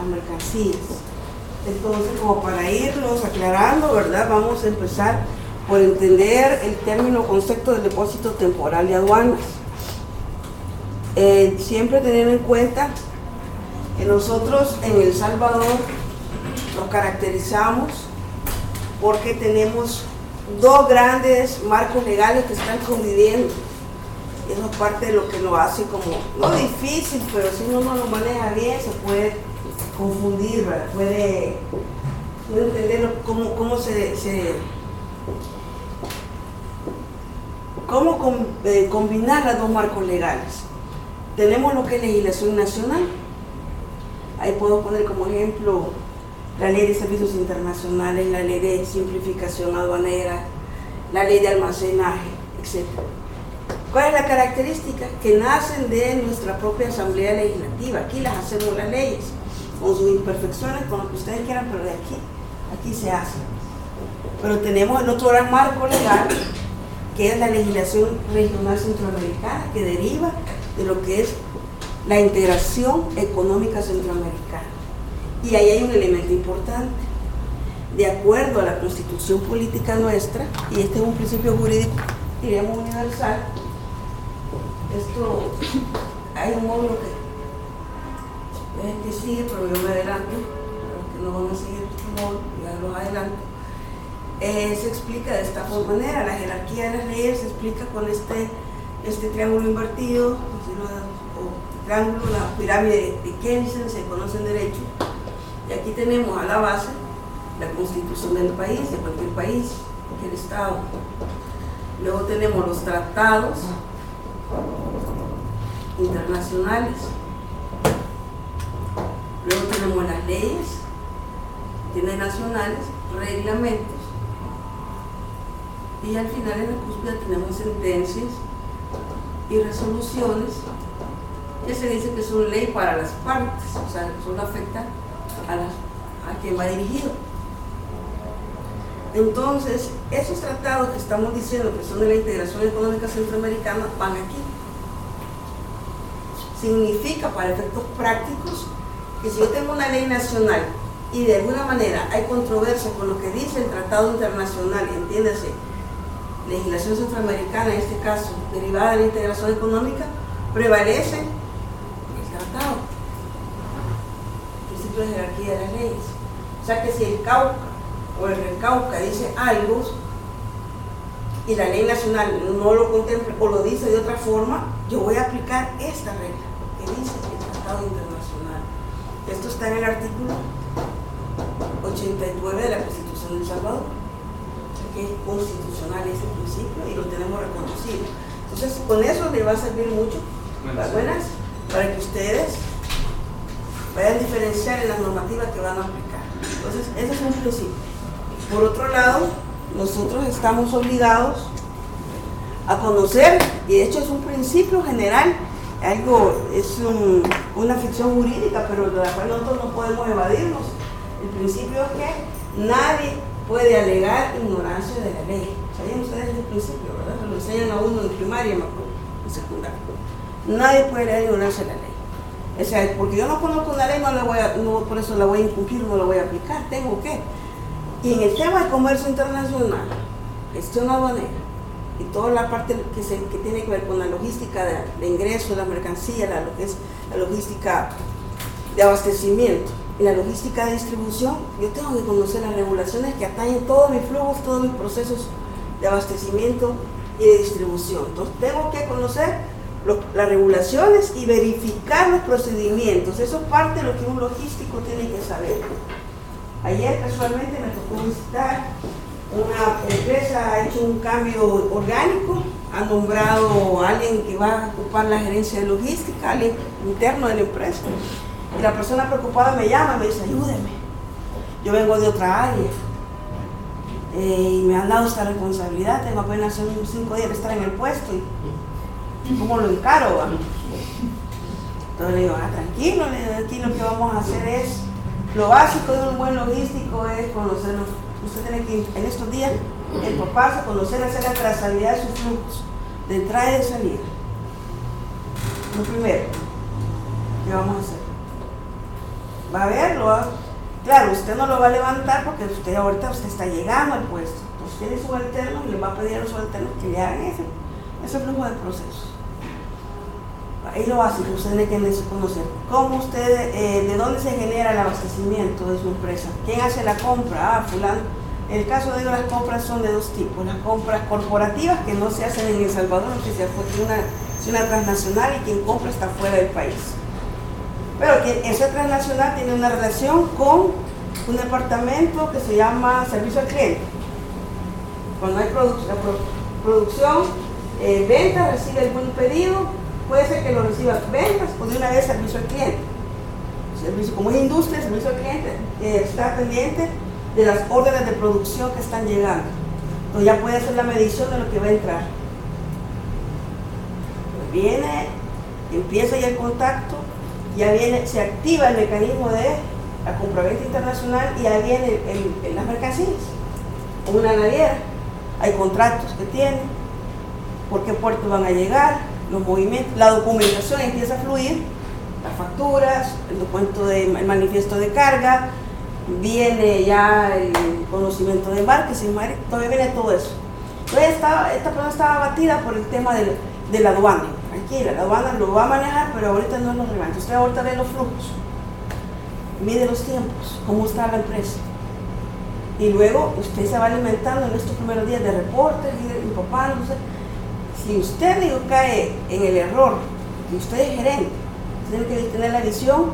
mercancías. Entonces, como para irnos aclarando, ¿verdad? Vamos a empezar por entender el término o concepto del depósito temporal de aduanas. Siempre teniendo en cuenta que nosotros en El Salvador nos caracterizamos porque tenemos dos grandes marcos legales que están conviviendo. Y eso es parte de lo que lo hace como, no difícil, pero si uno no lo maneja bien se puede confundir, ¿verdad? Puede entender cómo combinar los dos marcos legales. Tenemos lo que es legislación nacional. Ahí puedo poner como ejemplo la ley de servicios internacionales, la ley de simplificación aduanera, la ley de almacenaje, etc. ¿Cuál es la característica? Que nacen de nuestra propia Asamblea Legislativa. Aquí las hacemos las leyes, con sus imperfecciones, con lo que ustedes quieran, pero de aquí se hace. Pero tenemos el otro gran marco legal, que es la legislación regional centroamericana, que deriva de lo que es la integración económica centroamericana. Y ahí hay un elemento importante. De acuerdo a la Constitución política nuestra, y este es un principio jurídico, diríamos universal, esto, hay un módulo que sigue, pero yo me adelanto, los que no van a seguir este módulo, ya los adelanto. Se explica de esta manera, la jerarquía de las leyes se explica con este triángulo invertido, o triángulo, la pirámide de Kelsen, se conoce en derecho. Y aquí tenemos a la base la constitución del país, de cualquier país, cualquier estado. Luego tenemos los tratados internacionales. Luego tenemos las leyes nacionales, reglamentos. Y al final en la cúspide tenemos sentencias y resoluciones que se dice que son ley para las partes, o sea, solo afecta a quien va dirigido. Entonces, esos tratados que estamos diciendo que son de la integración económica centroamericana van aquí. Significa, para efectos prácticos, que si yo tengo una ley nacional y de alguna manera hay controversia con lo que dice el tratado internacional, entiéndase, legislación centroamericana, en este caso, derivada de la integración económica, prevalece el tratado, el principio de jerarquía de las leyes. O sea que si el Cauca o el Recauca dice algo y la ley nacional no lo contempla o lo dice de otra forma, yo voy a aplicar esta regla que dice el tratado internacional. Esto está en el artículo 89 de la Constitución de El Salvador, que es constitucional ese principio y lo tenemos reconocido. Entonces, con eso les va a servir mucho, para que ustedes vayan a diferenciar en las normativas que van a aplicar. Entonces, ese es un principio. Por otro lado, nosotros estamos obligados a conocer, y de hecho es un principio general, es una ficción jurídica, pero de la cual nosotros no podemos evadirnos. El principio es que nadie puede alegar ignorancia de la ley. ¿Sabían ustedes el principio, verdad? Se lo enseñan a uno en primaria, me acuerdo, en secundaria. Nadie puede alegar ignorancia de la ley. O sea, porque yo no conozco una ley, por eso la voy a incumplir, no la voy a aplicar, tengo que. Y en el tema de comercio internacional, gestión aduanera, y toda la parte que tiene que ver con la logística de ingreso de la mercancía, lo que es la logística de abastecimiento y la logística de distribución, yo tengo que conocer las regulaciones que atañen todos mis flujos, todos mis procesos de abastecimiento y de distribución. Entonces tengo que conocer las regulaciones y verificar los procedimientos. Eso es parte de lo que un logístico tiene que saber. Ayer casualmente me tocó visitar una empresa, ha hecho un cambio orgánico, ha nombrado a alguien que va a ocupar la gerencia de logística, alguien interno de la empresa. Y la persona preocupada me llama, me dice, ayúdeme, yo vengo de otra área y me han dado esta responsabilidad, tengo apenas unos 5 días de estar en el puesto y ¿cómo lo encaro? Entonces le digo, tranquilo, aquí lo que vamos a hacer es, lo básico de un buen logístico es conocerlo. Usted tiene que, en estos días, empaparse, conocer, hacer la trazabilidad de sus flujos, de entrada y de salida. Lo primero, ¿qué vamos a hacer? va a verlo. Claro, usted no lo va a levantar porque ahorita usted está llegando al puesto. Entonces tiene subalternos y le va a pedir a los subalternos que le hagan ese flujo de procesos. Ahí lo básico, usted tiene que conocer cómo usted, de dónde se genera el abastecimiento de su empresa, quién hace la compra, fulano. En el caso de ellos, las compras son de dos tipos: las compras corporativas, que no se hacen en El Salvador, que es una transnacional y quien compra está fuera del país. Pero que esa transnacional tiene una relación con un departamento que se llama servicio al cliente. Cuando hay producción, venta, recibe algún pedido, puede ser que lo reciba ventas o de una vez servicio al cliente. Servicio, como es industria, servicio al cliente está pendiente de las órdenes de producción que están llegando. Entonces ya puede hacer la medición de lo que va a entrar. Pues empieza ya el contacto, ya se activa el mecanismo de la compraventa internacional y ya viene las mercancías. Como una naviera, hay contratos que tienen, por qué puertos van a llegar, los movimientos, la documentación empieza a fluir, las facturas, el manifiesto de carga, viene ya el conocimiento de embarques, todavía viene todo eso. Entonces esta persona estaba abatida por el tema de la aduana. Tranquila, la aduana lo va a manejar, pero ahorita no es lo relevante. Usted ahorita ve los flujos, mide los tiempos, cómo está la empresa. Y luego usted se va alimentando en estos primeros días de reportes y empapándose. Si usted cae en el error, que usted es gerente, tiene que tener la visión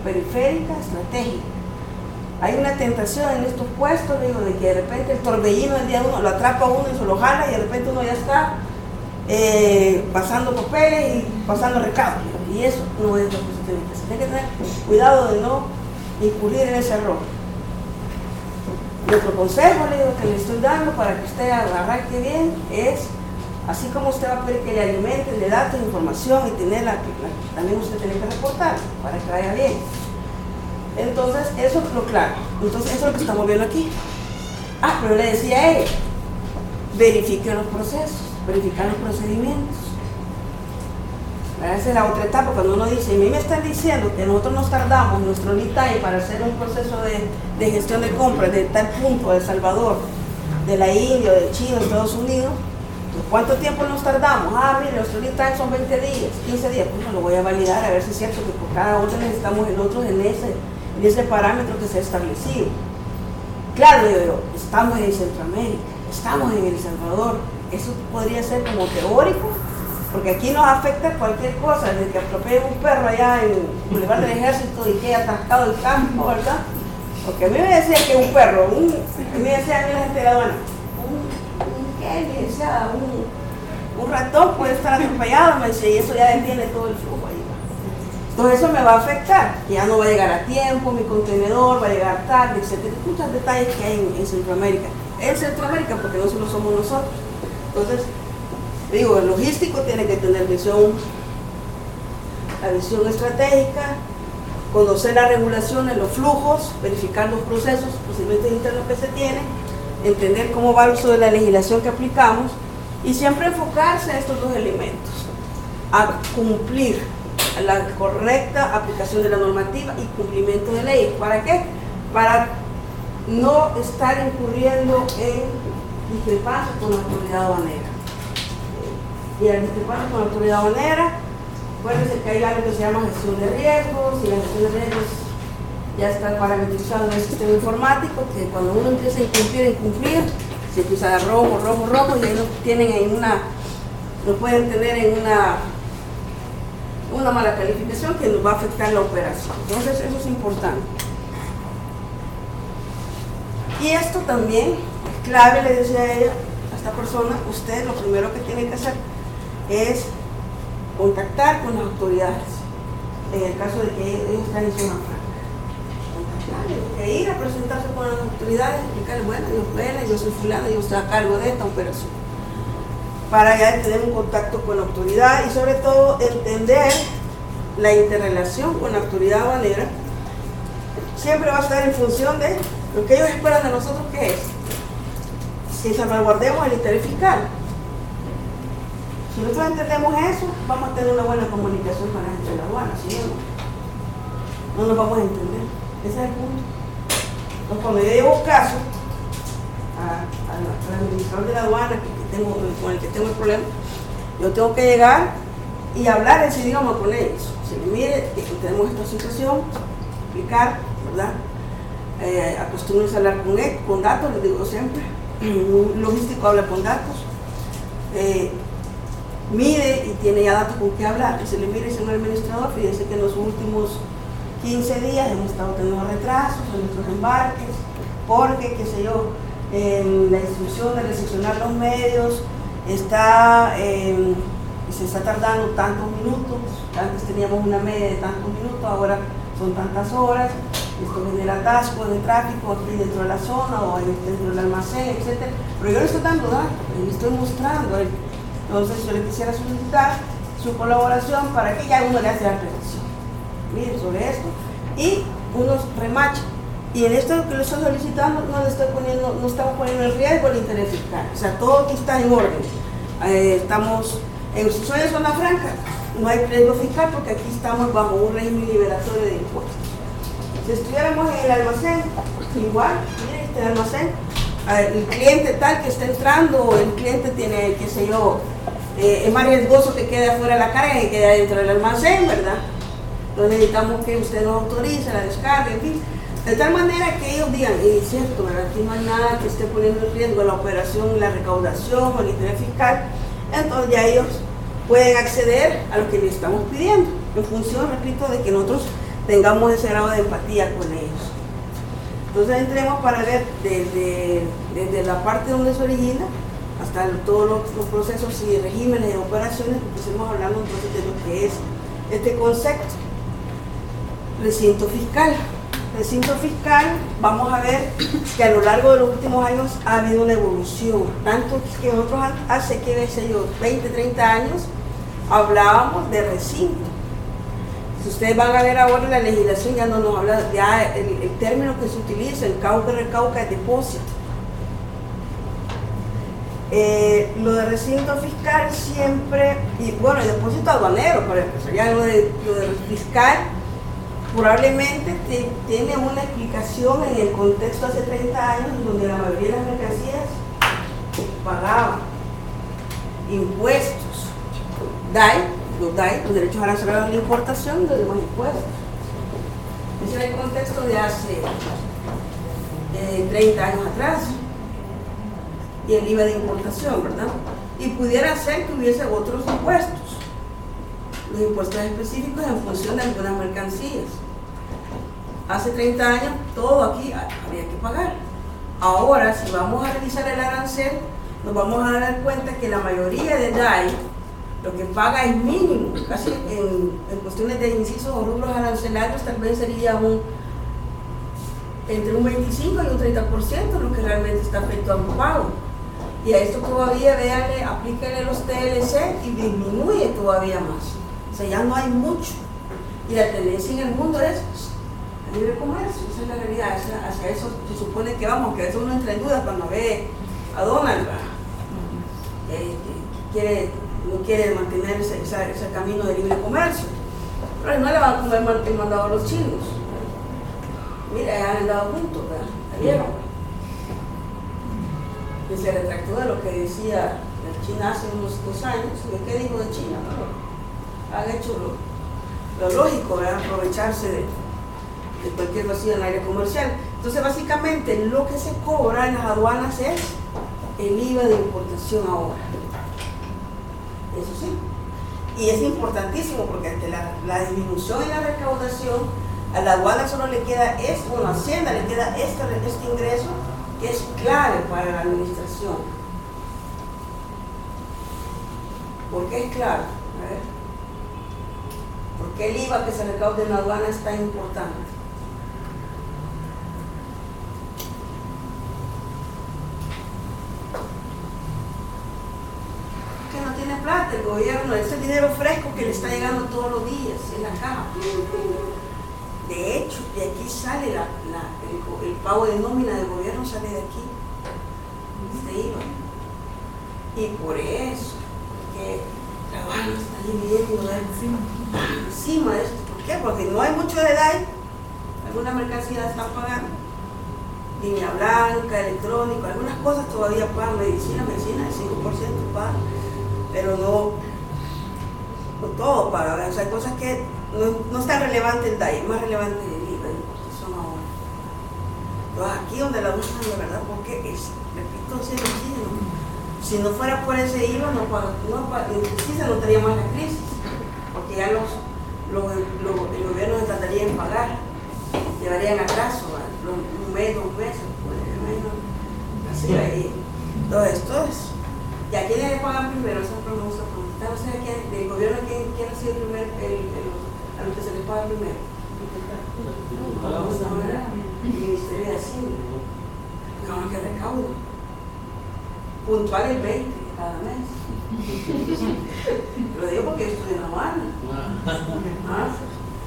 periférica, estratégica. Hay una tentación en estos puestos, de que de repente el torbellino del día uno lo atrapa a uno y se lo jala y de repente uno ya está pasando papeles y pasando recados. Y eso no es lo que se tiene que hacer. Tiene que tener cuidado de no incurrir en ese error. Nuestro consejo, que le estoy dando para que usted arranque bien es, así como usted va a pedir que le alimenten de datos, información y también usted tiene que reportar para que vaya bien. Entonces, eso es lo claro. Entonces, eso es lo que estamos viendo aquí. Pero le decía a ella, verifiquen los procesos, verificar los procedimientos. Esa es la otra etapa, cuando uno dice, a mí me están diciendo que nosotros nos tardamos nuestro lead time para hacer un proceso de gestión de compras de tal punto de El Salvador, de la India, de China, de Estados Unidos. ¿Cuánto tiempo nos tardamos? Mire, nuestro lead time son 20 días, 15 días. Pues lo voy a validar a ver si es cierto que por cada orden necesitamos en otros en ese parámetro que se ha establecido. Claro, estamos en Centroamérica, estamos en El Salvador. Eso podría ser como teórico, porque aquí nos afecta cualquier cosa, desde que atropellen un perro allá en el Boulevard del Ejército y quede atascado el campo, ¿verdad? Porque a mí me decían que un perro, me decía a mí la gente de la aduana, un ratón puede estar atropellado, me decía, y eso ya detiene todo el flujo ahí. Entonces eso me va a afectar, que ya no va a llegar a tiempo, mi contenedor va a llegar tarde, etc. Muchos detalles que hay en Centroamérica. En Centroamérica, porque no solo somos nosotros. Entonces, el logístico tiene que tener la visión estratégica, conocer las regulaciones, los flujos, verificar los procesos, procedimientos internos que se tienen, entender cómo va el uso de la legislación que aplicamos y siempre enfocarse en estos dos elementos, a cumplir la correcta aplicación de la normativa y cumplimiento de leyes. ¿Para qué? Para no estar incurriendo en discrepancias con la autoridad aduanera. Y al discrepancias con la autoridad aduanera, acuérdense que hay algo que se llama gestión de riesgos, y la gestión de riesgos ya está parametrizado en el sistema informático, que cuando uno empieza a incumplir, se empieza a dar rojo, y ahí lo pueden tener en una mala calificación que nos va a afectar la operación. Entonces eso es importante. Y esto también es clave, le decía a ella, a esta persona, usted lo primero que tiene que hacer es contactar con las autoridades, en el caso de que ellos están en zona franca. Contactarles, ir a presentarse con las autoridades, explicarles, yo soy fulano, yo estoy a cargo de esta operación. Para ya tener un contacto con la autoridad y sobre todo entender la interrelación con la autoridad aduanera, siempre va a estar en función de lo que ellos esperan de nosotros, que es que salvaguardemos el interés fiscal. Si nosotros entendemos eso, vamos a tener una buena comunicación con la gente de la aduana, si no nos vamos a entender. Ese es el punto. Entonces, cuando yo llevo caso al administrador de la aduana con el que tengo el problema, yo tengo que llegar y hablar ese idioma con ellos. Si mire, tenemos esta situación, explicar, ¿verdad? Acostúmbrense a hablar con datos, les digo siempre. Un logístico habla con datos. Mide y tiene ya datos con qué hablar. Y se le mire, señor administrador, fíjense que en los últimos 15 días hemos estado teniendo retrasos en nuestros embarques, porque, qué sé yo, la instrucción de recepcionar los medios se está tardando tantos minutos. Antes teníamos una media de tantos minutos, ahora son tantas horas. Esto genera atascos de tráfico aquí dentro de la zona o dentro del almacén, etc. Pero yo le estoy dando datos, le estoy mostrando. Entonces yo le quisiera solicitar su colaboración para que ya uno le hace la predicción. Miren sobre esto y unos remachos. Y en esto que le estoy solicitando no estamos poniendo en riesgo el interés fiscal. O sea, todo aquí está en orden. Estamos en zona franca, no hay riesgo fiscal porque aquí estamos bajo un régimen liberatorio de impuestos. Si estuviéramos en el almacén, igual, miren este almacén, el cliente tal que está entrando, el cliente tiene, qué sé yo, es más riesgoso que quede afuera de la carga que quede dentro del almacén, ¿verdad? Entonces necesitamos que usted nos autorice la descarga, en fin. De tal manera que ellos digan, y es cierto, ¿verdad? Aquí no hay nada que esté poniendo en riesgo la operación, la recaudación o el interés fiscal, entonces ya ellos pueden acceder a lo que les estamos pidiendo, en función, repito, de que nosotros tengamos ese grado de empatía con ellos. Entonces entremos para ver desde la parte donde se origina hasta todos los procesos y regímenes de operaciones, empecemos hablando entonces de lo que es este concepto. Recinto fiscal. Recinto fiscal, vamos a ver que a lo largo de los últimos años ha habido una evolución, tanto que nosotros hace, qué sé yo, 20, 30 años hablábamos de recinto. Si ustedes van a ver ahora la legislación ya no nos habla, ya el término que se utiliza, el cauca recauca es depósito. Lo de recinto fiscal siempre, y bueno, el depósito aduanero, para empezar, ya lo de fiscal probablemente tiene una explicación en el contexto hace 30 años, donde la mayoría de las mercancías pagaban impuestos, los derechos arancelarios de la importación y los demás impuestos. Ese era el contexto de hace 30 años atrás. Y el IVA de importación, ¿verdad? Y pudiera ser que hubiese otros impuestos, los impuestos específicos en función de algunas mercancías. Hace 30 años todo aquí había que pagar. Ahora, si vamos a revisar el arancel, nos vamos a dar cuenta que la mayoría de DAI lo que paga es mínimo, casi en cuestiones de incisos o rubros arancelarios tal vez sería entre un 25 y un 30% lo que realmente está afecto a un pago. Y a esto todavía, véanle, aplíquenle los TLC y disminuye todavía más. O sea, ya no hay mucho. Y la tendencia en el mundo es el libre comercio, esa es la realidad, hacia eso se supone que vamos, que a veces uno entra en duda cuando ve a Donald, no quiere mantener ese camino de libre comercio. Pero no le van a comer el mandado a los chinos. Mira, ya han andado juntos, ¿verdad? ¿Vieron? Que se retractó de lo que decía la China hace unos 2 años. ¿Qué dijo de China? No, han hecho lo lógico, ¿verdad? Aprovecharse de cualquier vacío en el área comercial. Entonces, básicamente, lo que se cobra en las aduanas es el IVA de importación ahora. Eso sí. Y es importantísimo porque ante la disminución en la recaudación, a la aduana solo le queda a Hacienda le queda este ingreso que es clave para la administración. ¿Por qué es clave? A ver. ¿Por qué el IVA que se recauda en la aduana es tan importante? Que no tiene plata el gobierno, ese dinero fresco que le está llegando todos los días en la caja. De hecho, de aquí sale el pago de nómina del gobierno, sale de aquí, de IVA. Y por eso, que la aduana está dividiendo encima de esto. ¿Por qué? Porque no hay mucho de DAI, algunas mercancías están pagando, línea blanca, electrónico, algunas cosas todavía pagan, medicina, el 5% pagan, pero no todo paga, o sea, hay cosas que no es tan relevante el DAI, es más relevante el IVA, son ahora. Entonces aquí donde la usan de verdad, porque es, repito, si no fuera por ese IVA, sí se notaría más la crisis, porque ya el gobierno se trataría en pagar, llevarían atraso, un mes, 2 meses, así ahí. Entonces esto es, ¿y a quiénes le pagan primero? Esa es una pregunta. O sea, del gobierno, ¿quién ha sido el primer, a los que se les paga primero? El Ministerio de Hacienda, que recauda. Puntual el 20 cada mes. Lo digo porque yo estudié en La Habana.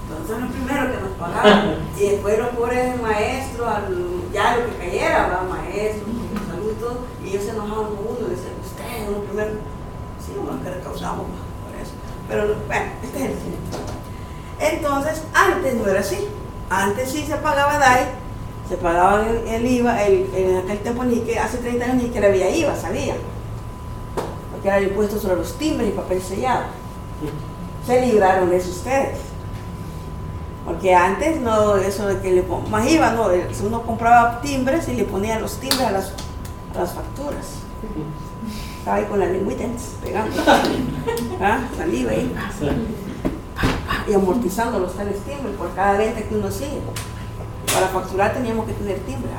Entonces son los primeros que nos pagaban. Y después los pobres maestros, ya lo que cayera, maestros, salud, todo, y ellos se enojaban con uno y decían, ustedes son los primeros. Sí, los que recaudamos por eso. Pero bueno, este es el fin. Entonces, antes no era así. Antes sí se pagaba DAI, se pagaba el IVA, en aquel tiempo hace 30 años ni que le había IVA, sabía. Porque era el impuesto sobre los timbres y papel sellado. Se libraron de eso ustedes. Porque antes no, eso de que le más IVA, no, uno compraba timbres y le ponía los timbres a las facturas. Estaba ahí con la lengüita pegando, saliva ahí, y amortizando los tales timbres por cada venta que uno hacía. Para facturar teníamos que tener timbre.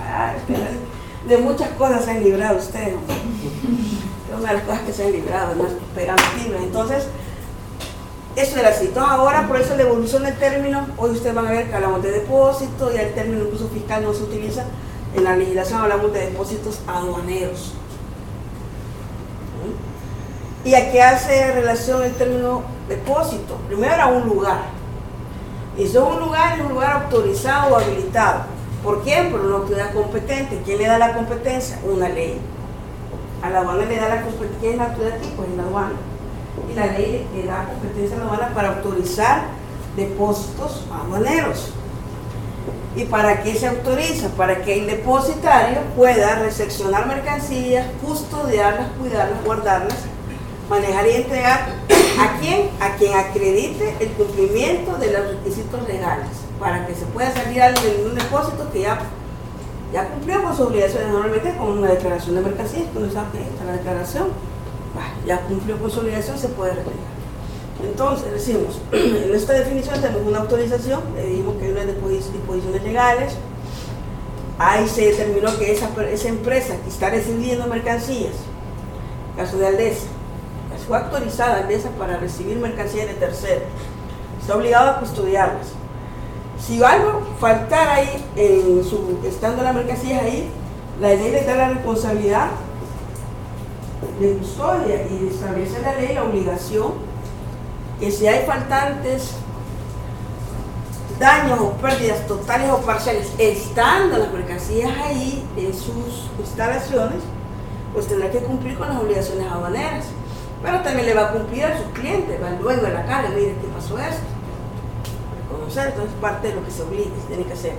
De muchas cosas se han librado ustedes. Es una de las cosas que se han librado, ¿no? Pegando timbres. Entonces, eso era así. Entonces ahora, por eso la evolución del término, hoy ustedes van a ver que hablamos de depósito, y el término incluso fiscal no se utiliza. En la legislación hablamos de depósitos aduaneros. ¿Y a qué hace relación el término depósito? Primero era un lugar. Y eso es un lugar autorizado o habilitado. ¿Por quién? Por una autoridad competente. ¿Quién le da la competencia? Una ley. A la aduana le da la competencia. ¿Quién es la autoridad aquí? Pues es la aduana. Y la ley le da competencia a la aduana para autorizar depósitos aduaneros. ¿Y para qué se autoriza? Para que el depositario pueda recepcionar mercancías, custodiarlas, cuidarlas, guardarlas, manejar y entregar ¿a quién? A quien acredite el cumplimiento de los requisitos legales, para que se pueda salir de un depósito que ya cumplió con sus obligaciones, normalmente con una declaración de mercancías, que uno sabe que esta es la declaración, ya cumplió con su obligación, se puede retirar. Entonces decimos, en esta definición tenemos una autorización, le dijimos que hay unas disposiciones legales, ahí se determinó que esa empresa que está recibiendo mercancías, caso de Aldesa, fue autorizada Aldesa para recibir mercancías de terceros, está obligado a custodiarlas. Si algo faltara ahí, estando las mercancías ahí, la ley le da la responsabilidad de custodia y establece la ley la obligación que si hay faltantes, daños o pérdidas totales o parciales, estando las mercancías ahí en sus instalaciones, pues tendrá que cumplir con las obligaciones aduaneras. Pero también le va a cumplir a sus clientes, al dueño de la carga, mire qué pasó esto. Reconocer, entonces parte de lo que se obliga, se tiene que hacer.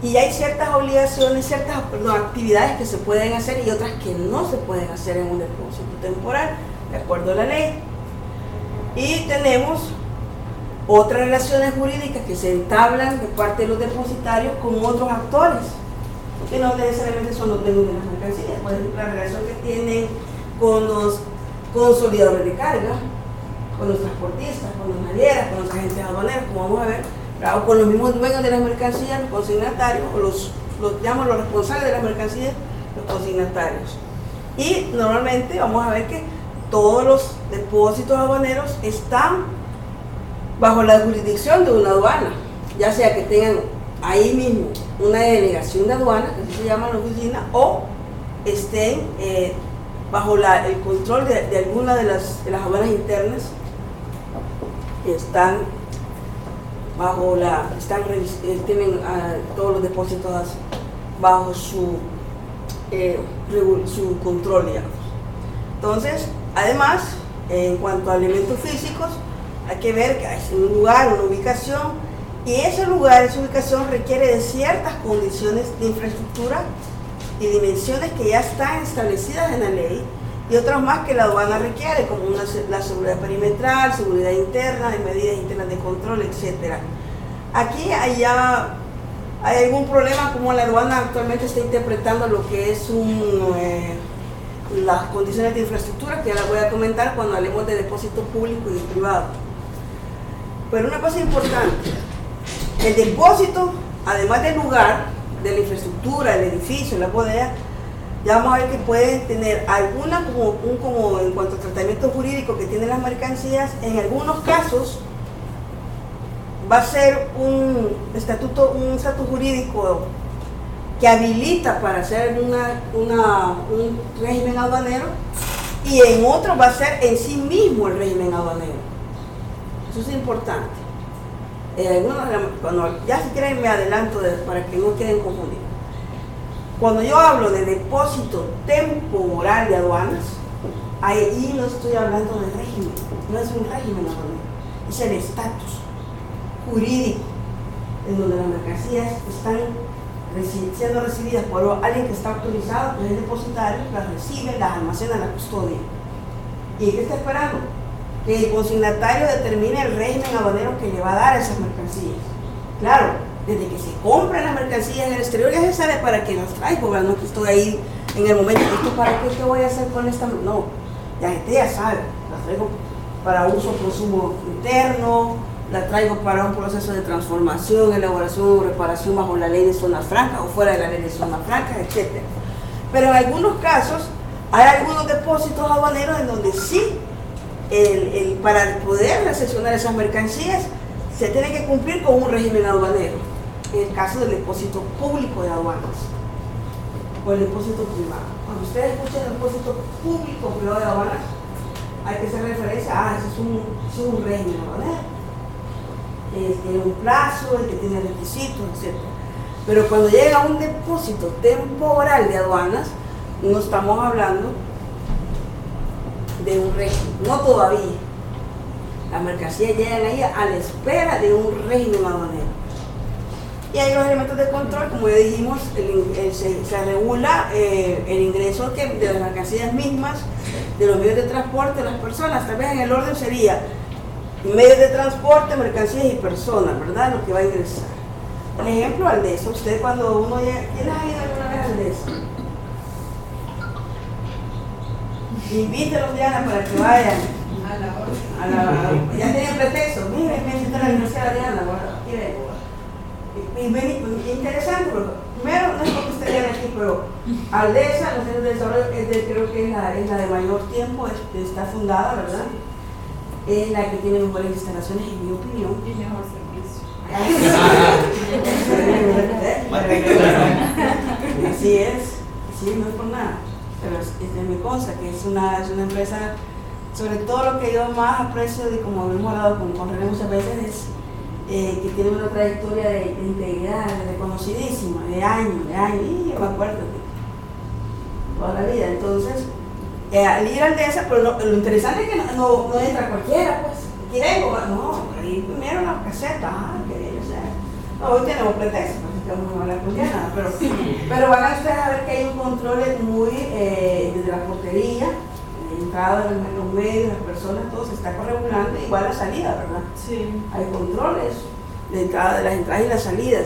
Y hay ciertas obligaciones, ciertas actividades que se pueden hacer y otras que no se pueden hacer en un depósito temporal, de acuerdo a la ley. Y tenemos otras relaciones jurídicas que se entablan de parte de los depositarios con otros actores, que no necesariamente son los dueños de las mercancías. Por ejemplo, la relación que tienen con los consolidadores de carga, con los transportistas, con los navieras, con los agentes aduaneros, como vamos a ver, o con los mismos dueños de las mercancías, los consignatarios, o los responsables de las mercancías, los consignatarios. Y normalmente vamos a ver que todos los depósitos aduaneros están bajo la jurisdicción de una aduana, ya sea que tengan ahí mismo una delegación de aduana, que así se llama la oficina, o estén bajo el control de alguna de las aduanas internas que están bajo tienen todos los depósitos bajo su control, digamos. Entonces, además, en cuanto a elementos físicos, hay que ver que hay un lugar, una ubicación Y ese lugar, esa ubicación requiere de ciertas condiciones de infraestructura y dimensiones que ya están establecidas en la ley y otras más que la aduana requiere, como la seguridad perimetral, seguridad interna, y medidas internas de control, etc. Aquí hay algún problema como la aduana actualmente está interpretando lo que es las condiciones de infraestructura, que ya las voy a comentar cuando hablemos de depósito público y privado. Pero una cosa importante, el depósito, además del lugar, de la infraestructura, el edificio, la bodega, ya vamos a ver que pueden tener alguna como en cuanto a tratamiento jurídico que tienen las mercancías. En algunos casos va a ser un estatus jurídico que habilita para hacer un régimen aduanero, y en otros va a ser en sí mismo el régimen aduanero. Eso es importante. Cuando ya si quieren me adelanto para que no queden confundidos. Cuando yo hablo de depósito temporal de aduanas, ahí no estoy hablando de régimen, no es un régimen aduanero, es el estatus jurídico en donde las mercancías están siendo recibidas por alguien que está autorizado, que es el depositario, las recibe, las almacena, las custodia. ¿Y qué está esperando? Que el consignatario determine el régimen aduanero que le va a dar a esas mercancías. Claro, desde que se compran las mercancías en el exterior ya se sabe para qué las traigo, no que estoy ahí en el momento, ¿esto para qué voy a hacer con esta? No, la gente ya sabe, las traigo para uso, consumo interno, la traigo para un proceso de transformación, elaboración o reparación bajo la ley de zona franca o fuera de la ley de zona franca, etc. Pero en algunos casos hay algunos depósitos aduaneros en donde sí, para poder recepcionar esas mercancías se tiene que cumplir con un régimen aduanero. En el caso del depósito público de aduanas o el depósito privado. Cuando ustedes escuchan el depósito público o privado de aduanas, hay que hacer referencia ese es un régimen aduanero. Tiene un plazo, el que tiene requisitos, etc. Pero cuando llega un depósito temporal de aduanas, no estamos hablando de un régimen, no todavía. Las mercancías llegan ahí a la espera de un régimen aduanero. Y hay los elementos de control, como ya dijimos, se regula el ingreso de las mercancías mismas, de los medios de transporte de las personas. Tal vez en el orden sería medios de transporte, mercancías y personas, ¿verdad? Lo que va a ingresar. Por ejemplo, Aldesa. Usted cuando uno llega, ¿quién ha ido alguna vez a Aldesa? Invítelos, Diana, para que vayan. Ya tienen pretexto. Miren, me siento en la Universidad de Diana, interesante, porque primero no es porque esté aquí, pero Aldesa, los centros de desarrollo, creo que es la de mayor tiempo, está fundada, ¿verdad? Es la que tiene mejores instalaciones, en mi opinión. Y mejor servicio. Así es, sí, no es por nada. Pero me consta que es una empresa, sobre todo lo que yo más aprecio, de como hemos hablado con René muchas veces, es que tiene una trayectoria de integridad reconocidísima, de años, y yo me acuerdo de toda la vida. Entonces, al ir al Aldesa, pero lo interesante es que no entra cualquiera, pues. ¿Quieren? No, ahí primero la caseta, quería ser. No, hoy tenemos pretextos, así que vamos a hablar con nada, pero van a ustedes a ver que hay un control muy, desde la portería, la entrada de los medios, las personas, todo se está corregulando, igual la salida, ¿verdad? Sí. Hay controles de las entradas y las salidas.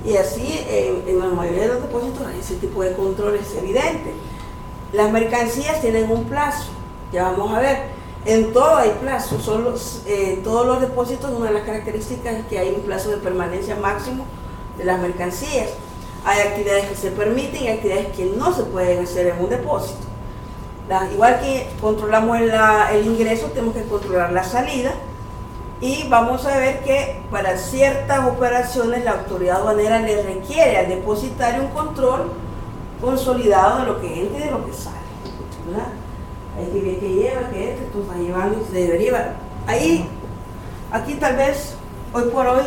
Y así, en la mayoría de los depósitos, hay ese tipo de controles evidentes. Las mercancías tienen un plazo, ya vamos a ver. En todo hay plazo, todos los depósitos, una de las características es que hay un plazo de permanencia máximo de las mercancías. Hay actividades que se permiten y actividades que no se pueden hacer en un depósito. Igual que controlamos el ingreso, tenemos que controlar la salida, y vamos a ver que para ciertas operaciones la autoridad aduanera le requiere al depositario un control consolidado de lo que entra y de lo que sale, ¿verdad? Hay que ver qué lleva, qué entra, tú vas llevando y se debería llevar. Aquí tal vez, hoy por hoy,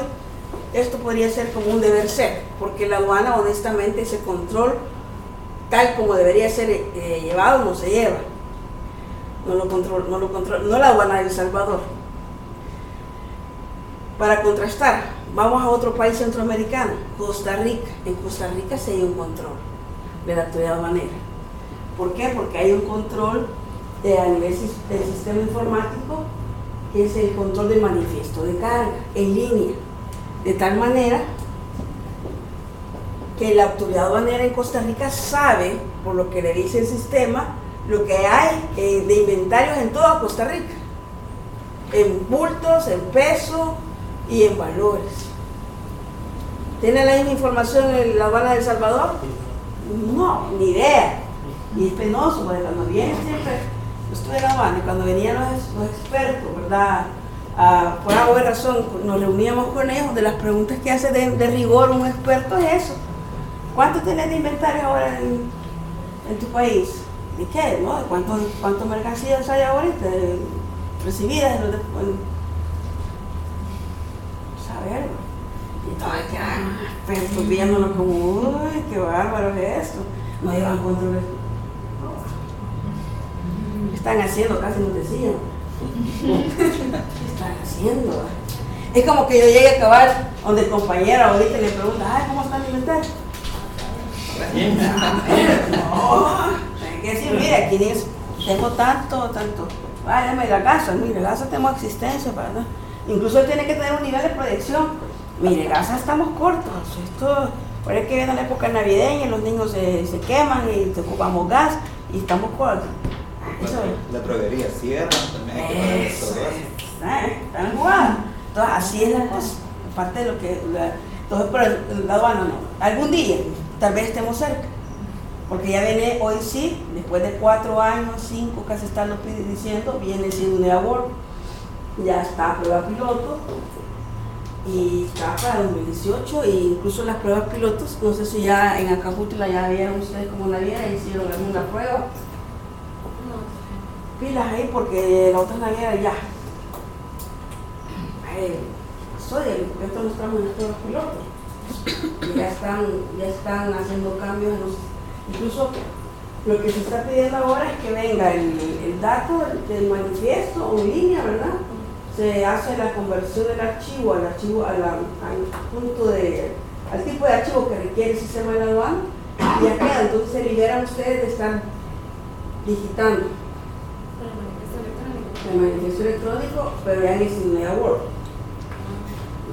esto podría ser como un deber ser, porque la aduana, honestamente, ese control, tal como debería ser llevado, no se lleva. No lo controla, no la aduana de El Salvador. Para contrastar, Vamos a otro país centroamericano, Costa Rica. En Costa Rica sí hay un control de la autoridad aduanera. ¿Por qué? Porque hay un control a nivel del sistema informático, que es el control del manifiesto de carga en línea, de tal manera que la autoridad aduanera en Costa Rica sabe, por lo que le dice el sistema, lo que hay de inventarios en toda Costa Rica, en bultos, en peso y en valores. ¿Tiene la misma información en la aduana de El Salvador? No, ni idea. Y es penoso, porque cuando vienen siempre, yo estuve en la aduana y cuando venían los expertos, ¿verdad? Por alguna razón nos reuníamos con ellos, de las preguntas que hace de rigor un experto es eso. ¿Cuánto tienes de inventario ahora en tu país? ¿Y qué? ¿No? ¿Cuántas mercancías hay ahorita recibidas? Saber. Y todo el que expertos viéndolo como, uy, qué bárbaro es esto. No llevan control. ¿Qué están haciendo? Casi nos decían. ¿Qué están haciendo? Es como que yo llegue a acabar donde el compañero ahorita le pregunta, ay, ¿cómo está el inventario? No, hay que decir, mire, aquí tengo tanto. Váyame la casa, mire, la casa tenemos existencia, ¿verdad? Incluso tiene que tener un nivel de proyección. Mire, casa estamos cortos. Esto, parece que viene la época navideña y los niños se queman y ocupamos gas y estamos cortos. Eso es. La droguería cierra, también hay que pagar eso. Están jugados. Entonces, así es la cosa. Aparte de lo que. Entonces, pero la aduana no. Algún día, tal vez estemos cerca. Porque ya viene, hoy sí, después de 4 años, 5, casi estarlo diciendo, viene siendo un award. Ya está a prueba piloto. Y está para 2018. E incluso las pruebas pilotos, no sé si ya en Acajutla ya vieron ustedes como naviera y hicieron alguna prueba. Pilas ahí porque la otra naviera ya. Esto no estamos en estos pilotos. Y ya están haciendo cambios incluso lo que se está pidiendo ahora es que venga el dato del manifiesto en línea, ¿verdad? Se hace la conversión del archivo al tipo de archivo que requiere el sistema de la aduana y ya queda. Entonces se liberan ustedes de estar digitando el manifiesto electrónico, pero ya en el Cinea Word.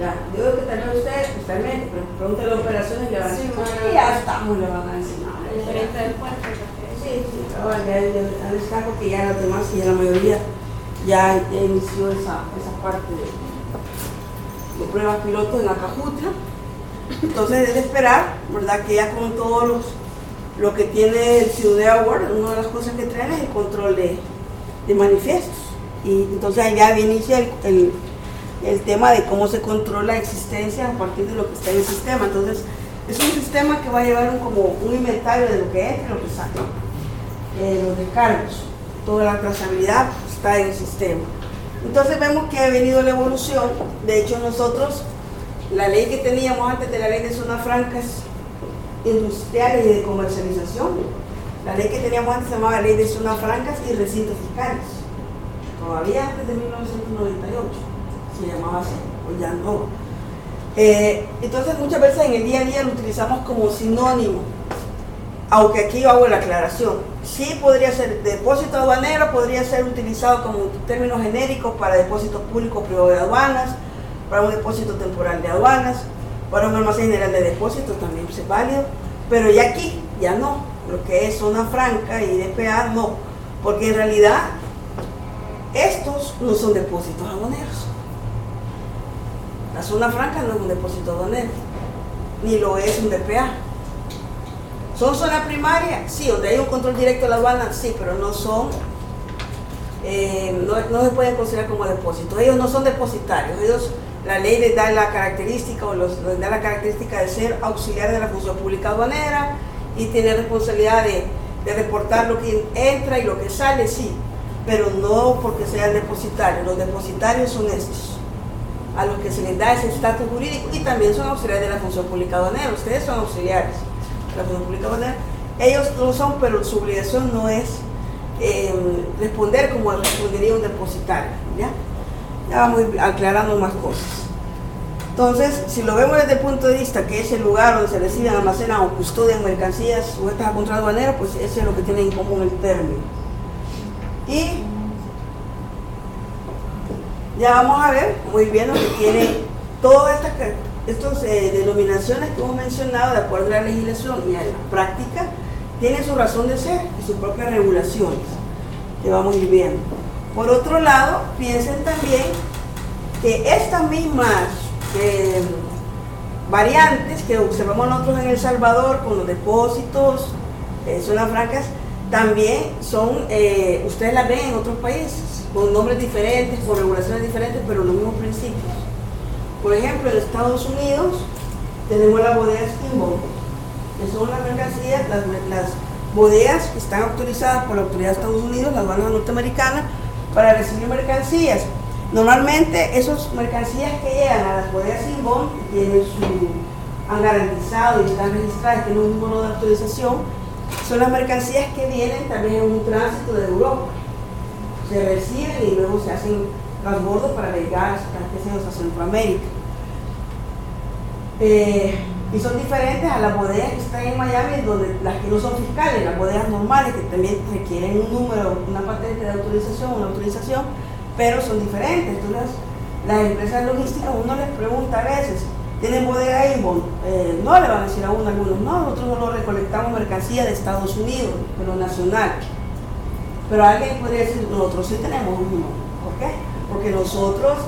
Ya, digo que tal vez ustedes, especialmente, pero pregúntenle las operaciones y le van a decir, ya estamos, le van a decir, sí, ya les porque ya las demás y la mayoría ya inició esa parte de pruebas pilotos en Acajutla. Entonces es de esperar, ¿verdad? Que ya con todos lo que tiene el Ciudad Award, una de las cosas que traen es el control de manifiestos. Y entonces ya inicia el tema de cómo se controla la existencia a partir de lo que está en el sistema. Entonces es un sistema que va a llevar como un inventario de lo que entra y lo que sale, los descargos, toda la trazabilidad está en el sistema. Entonces vemos que ha venido la evolución. De hecho nosotros, la ley que teníamos antes de la ley de zonas francas industriales y de comercialización, la ley que teníamos antes se llamaba ley de zonas francas y recintos fiscales, todavía antes de 1998 se llamaba así, o ya no. Entonces muchas veces en el día a día lo utilizamos como sinónimo, aunque aquí yo hago la aclaración. Sí podría ser depósito aduanero, podría ser utilizado como términos genéricos para depósitos públicos privados de aduanas, para un depósito temporal de aduanas, para un almacén general de depósitos también es válido, pero ya aquí ya no, lo que es zona franca y DPA no, porque en realidad estos no son depósitos aduaneros. La zona franca no es un depósito aduanero, ni lo es un DPA. ¿Son zona primaria? Sí, donde hay un control directo de la aduana, sí, pero no son, no se pueden considerar como depósitos. Ellos no son depositarios, ellos, la ley les da la característica o les da la característica de ser auxiliares de la función pública aduanera y tener responsabilidad de reportar lo que entra y lo que sale, sí, pero no porque sean depositarios. Los depositarios son estos, a los que se les da ese estatus jurídico, y también son auxiliares de la función pública aduanera. Ustedes son auxiliares de la función pública aduanera, ellos lo son, pero su obligación no es responder como respondería un depositario. Ya vamos aclarando más cosas. Entonces, si lo vemos desde el punto de vista que es el lugar donde se reciben, almacenan o custodian mercancías sujetas a control aduanero, pues eso es lo que tiene en común el término. Y ya vamos a ver muy bien lo que tiene todas estas denominaciones que hemos mencionado de acuerdo a la legislación y a la práctica, tienen su razón de ser y sus propias regulaciones que vamos a ir viendo. Por otro lado, piensen también que estas mismas variantes que observamos nosotros en El Salvador con los depósitos, zonas francas, también son, ustedes las ven en otros países, con nombres diferentes, con regulaciones diferentes, pero los mismos principios. Por ejemplo, en Estados Unidos tenemos las bodegas Kimball, que son las mercancías, las bodegas que están autorizadas por la autoridad de Estados Unidos, la aduana norteamericana, para recibir mercancías. Normalmente esas mercancías que llegan a las bodegas Kimball, han garantizado y están registradas, tienen un número de autorización, son las mercancías que vienen también en un tránsito de Europa. Se reciben y luego se hacen transbordos para llegar hasta Centroamérica. Y son diferentes a las bodegas que están en Miami, donde las que no son fiscales, las bodegas normales, que también requieren un número, una patente de autorización, una autorización, pero son diferentes. Entonces, las empresas logísticas, uno les pregunta a veces, ¿tienen bodega Avon? No, le van a decir a uno, algunos, no, nosotros solo recolectamos mercancía de Estados Unidos, pero nacional. Pero alguien podría decir, nosotros sí tenemos uno. ¿Por qué? Porque nosotros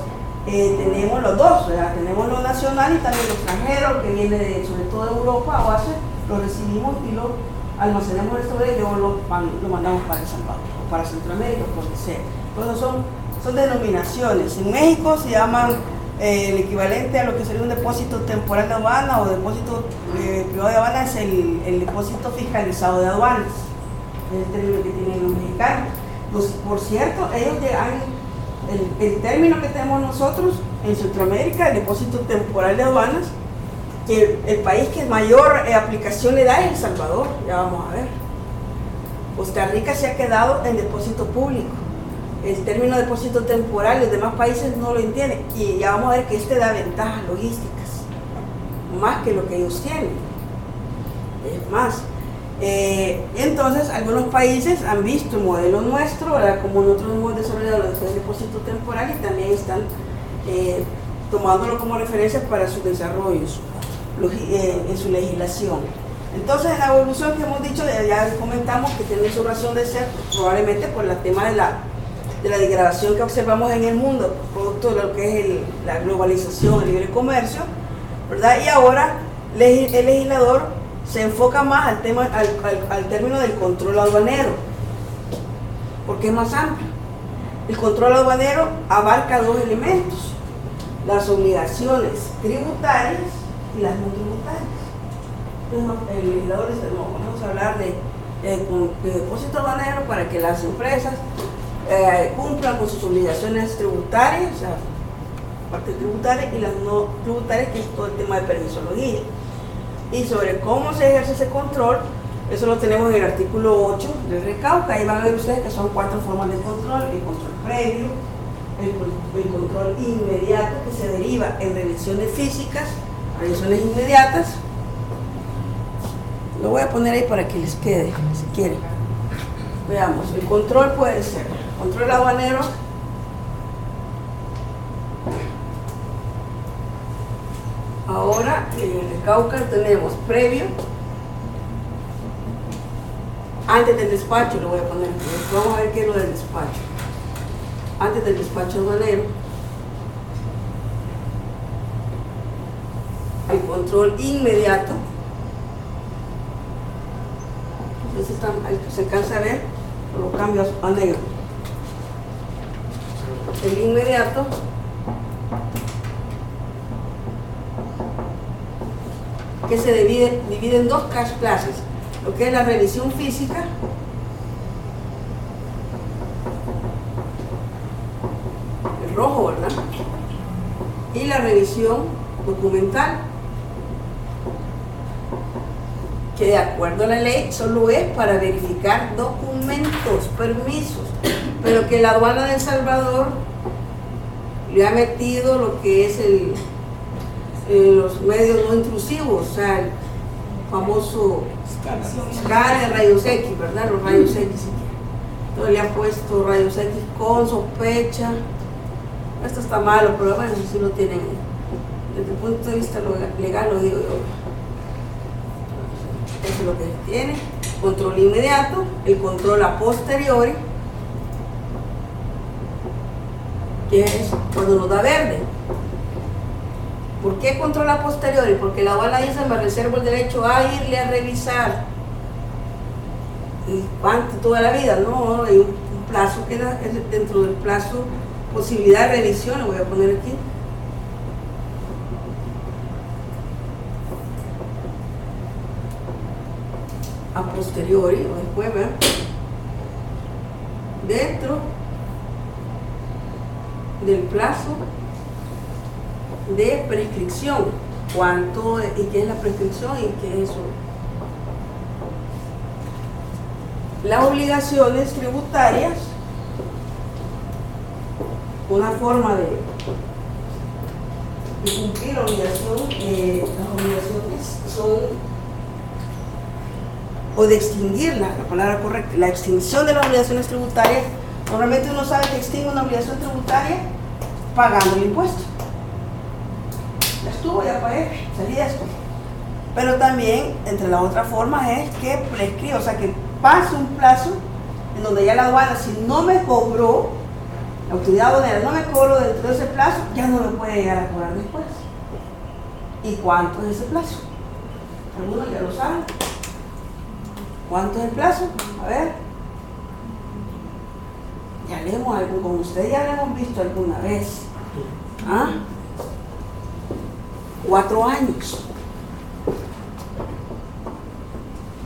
tenemos los dos, ¿verdad? Tenemos lo nacional y también lo extranjero que viene sobre todo de Europa o Asia, lo recibimos y lo almacenamos en esta bodega y luego lo mandamos para El Salvador o para Centroamérica, por lo que sea. Entonces son denominaciones. En México se llaman el equivalente a lo que sería un depósito temporal de aduana o depósito privado de aduana, es el depósito fiscalizado de aduanas, es el término que tienen los mexicanos. Pues, por cierto, ellos llegan. El término que tenemos nosotros en Centroamérica, el depósito temporal de aduanas, que el país que mayor aplicación le da es El Salvador, ya vamos a ver. Costa Rica se ha quedado en depósito público. El término depósito temporal, los demás países no lo entienden, y ya vamos a ver que este da ventajas logísticas, más que lo que ellos tienen. Es más. Entonces, algunos países han visto el modelo nuestro, ¿verdad? Como nosotros hemos desarrollado el depósito temporal y también están tomándolo como referencia para sus desarrollos en su legislación. Entonces, en la evolución que hemos dicho, ya comentamos que tiene su razón de ser, probablemente por el tema de la degradación que observamos en el mundo, producto de lo que es la globalización, el libre comercio, ¿verdad? Y ahora el legislador se enfoca más al término del control aduanero, porque es más amplio. El control aduanero abarca dos elementos: las obligaciones tributarias y las no tributarias. Entonces, el legislador dice, no, vamos a hablar de depósito aduanero para que las empresas cumplan con sus obligaciones tributarias, o sea, parte tributaria, y las no tributarias, que es todo el tema de permisología. Y sobre cómo se ejerce ese control, eso lo tenemos en el artículo 8 del RECAUCA. Ahí van a ver ustedes que son 4 formas de control: el control previo, el control inmediato, que se deriva en revisiones físicas, revisiones inmediatas. Lo voy a poner ahí para que les quede, si quieren. Veamos, el control puede ser control aduanero, ahora en el Cauca tenemos previo, antes del despacho, lo voy a poner, vamos a ver qué es lo del despacho. Antes del despacho aduanero, el control inmediato, entonces se alcanza a ver, lo cambio a negro. El inmediato que se divide en dos clases, lo que es la revisión física el rojo, ¿verdad? Y la revisión documental, que de acuerdo a la ley solo es para verificar documentos, permisos, pero que la aduana de El Salvador le ha metido lo que es los medios no intrusivos, o sea, el famoso escáner, rayos X, ¿verdad? Los rayos X. Entonces le han puesto rayos X con sospecha. Esto está malo, pero bueno, si lo tienen. Desde el punto de vista legal lo digo yo. Eso es lo que tiene. Control inmediato, el control a posteriori, que es cuando nos da verde. ¿Por qué control a posteriori? Porque la aduana dice: me reservo el derecho a irle a revisar. ¿Y cuánto? Toda la vida, no, hay un plazo que da, dentro del plazo, posibilidad de revisión, lo voy a poner aquí. A posteriori, o después, ¿verdad? Dentro del plazo de prescripción. ¿Cuánto y qué es la prescripción y qué es eso? Las obligaciones tributarias, una forma de cumplir la obligación, las obligaciones son, o de extinguirla, la palabra correcta, la extinción de las obligaciones tributarias. Normalmente uno sabe que extingue una obligación tributaria pagando el impuesto. Ya estuvo, ya pagué, salí de esto. Pero también, entre las otras formas, es que prescribe, o sea, que pase un plazo en donde ya la aduana, si no me cobró, la autoridad aduanera no me cobró dentro de ese plazo, ya no me puede llegar a cobrar después. ¿Y cuánto es ese plazo? Algunos ya lo saben. ¿Cuánto es el plazo? A ver. Ya leemos algo con ustedes, ya lo hemos visto alguna vez. ¿Ah? 4 años.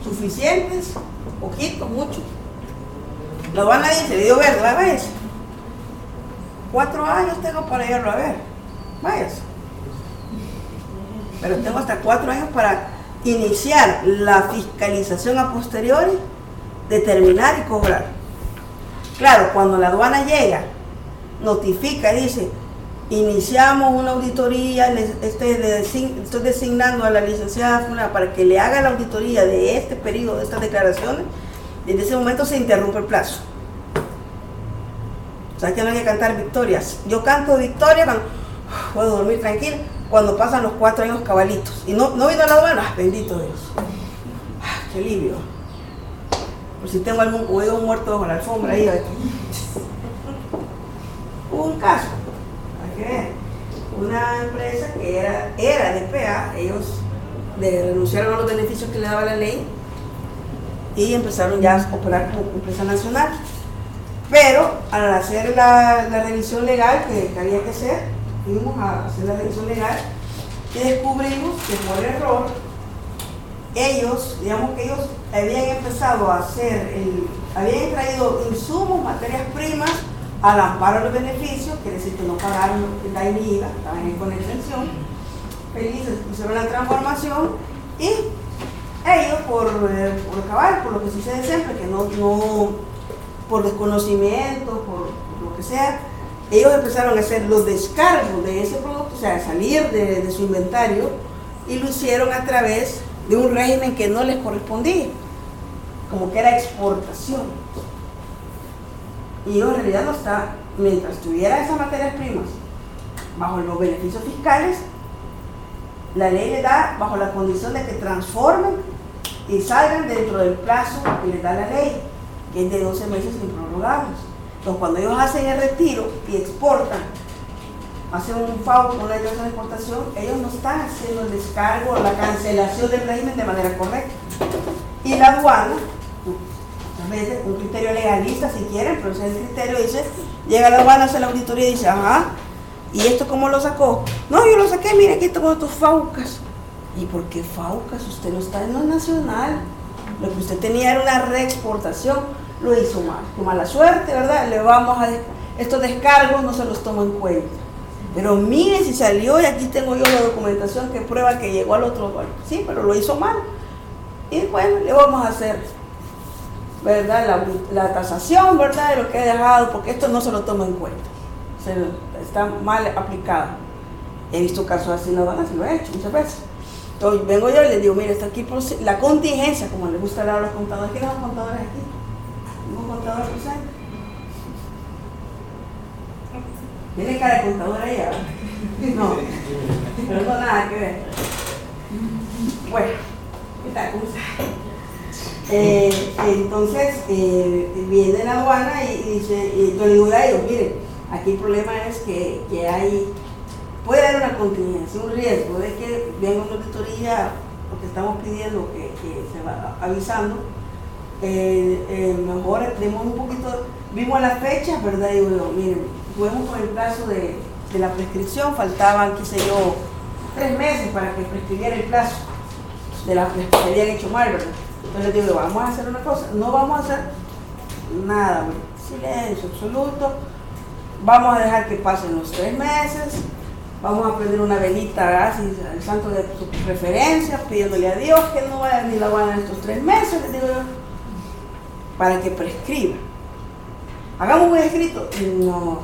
¿Suficientes? Poquito, mucho. La aduana dice, le dio verde, váyase. 4 años tengo para irlo a ver. Váyase. Pero tengo hasta 4 años para iniciar la fiscalización a posteriori, determinar y cobrar. Claro, cuando la aduana llega, notifica y dice: iniciamos una auditoría, estoy designando a la licenciada Fulana para que le haga la auditoría de este periodo, de estas declaraciones. Desde ese momento se interrumpe el plazo. O sea que no hay que cantar victorias. Yo canto victoria cuando puedo dormir tranquilo, cuando pasan los 4 años cabalitos. Y no vino la aduana, bendito Dios. Qué alivio. Por si tengo algún huevo muerto bajo la alfombra ahí. Hubo un caso, hay que ver, una empresa que era de PA, ellos renunciaron a los beneficios que le daba la ley y empezaron ya a operar como empresa nacional. Pero al hacer la revisión legal que había que hacer, fuimos a hacer la revisión legal y descubrimos que por error ellos habían empezado a hacer, habían traído insumos, materias primas al amparo de los beneficios, quiere decir que no pagaron la IVA, estaban con exención, felices, hicieron la transformación y ellos por acabar, por lo que sucede siempre, que no por desconocimiento, por lo que sea, ellos empezaron a hacer los descargos de ese producto, o sea, salir de su inventario, y lo hicieron a través de un régimen que no les correspondía, como que era exportación. Y en realidad no está, mientras tuviera esas materias primas bajo los beneficios fiscales, la ley les da bajo la condición de que transformen y salgan dentro del plazo que les da la ley, que es de 12 meses improrrogables. Entonces, cuando ellos hacen el retiro y exportan, hacen un FAO con una declaración de exportación, ellos no están haciendo el descargo o la cancelación del régimen de manera correcta. Y la aduana, a veces un criterio legalista si quieren, pero ese es el criterio, dice, llega la aduana, hace la auditoría y dice: ajá, ¿y esto cómo lo sacó? No, yo lo saqué, mire, aquí tengo tus FAUCas. ¿Y por qué FAUCas? Usted no está en lo nacional. Lo que usted tenía era una reexportación, lo hizo mal. Con mala suerte, ¿verdad? Estos descargos no se los tomo en cuenta. Pero mire si salió, y aquí tengo yo la documentación que prueba que llegó al otro banco. Sí, pero lo hizo mal. Y bueno, le vamos a hacer, ¿verdad?, la tasación, ¿verdad?, de lo que he dejado, porque esto no se lo toma en cuenta. Está mal aplicado. He visto casos así en la aduana, sí lo he hecho muchas veces. Entonces vengo yo y les digo, mire, está aquí la contingencia, como les gusta hablar a los contadores. ¿Quiénes son contadores aquí? ¿Ningún contador presente? ¿Tiene cara de contador ahí? No, pero no nada que ver. Bueno, ¿qué tal? ¿Cómo está? Entonces viene la aduana y dice, y yo le digo a ellos, miren, aquí el problema es que puede haber una contingencia, un riesgo de que venga una auditoría, porque estamos pidiendo que se va avisando, mejor demos un poquito, vimos las fechas, ¿verdad? Y digo, miren, fuimos con el plazo de la prescripción, faltaban, qué sé yo, 3 meses para que prescribiera el plazo de la que habían hecho mal, ¿verdad? Entonces les digo, vamos a hacer una cosa, no vamos a hacer nada, silencio absoluto, vamos a dejar que pasen los 3 meses, vamos a prender una velita así al santo de su preferencia, pidiéndole a Dios que no vaya ni la aduana en estos 3 meses, les digo yo, para que prescriba. Hagamos un escrito. No.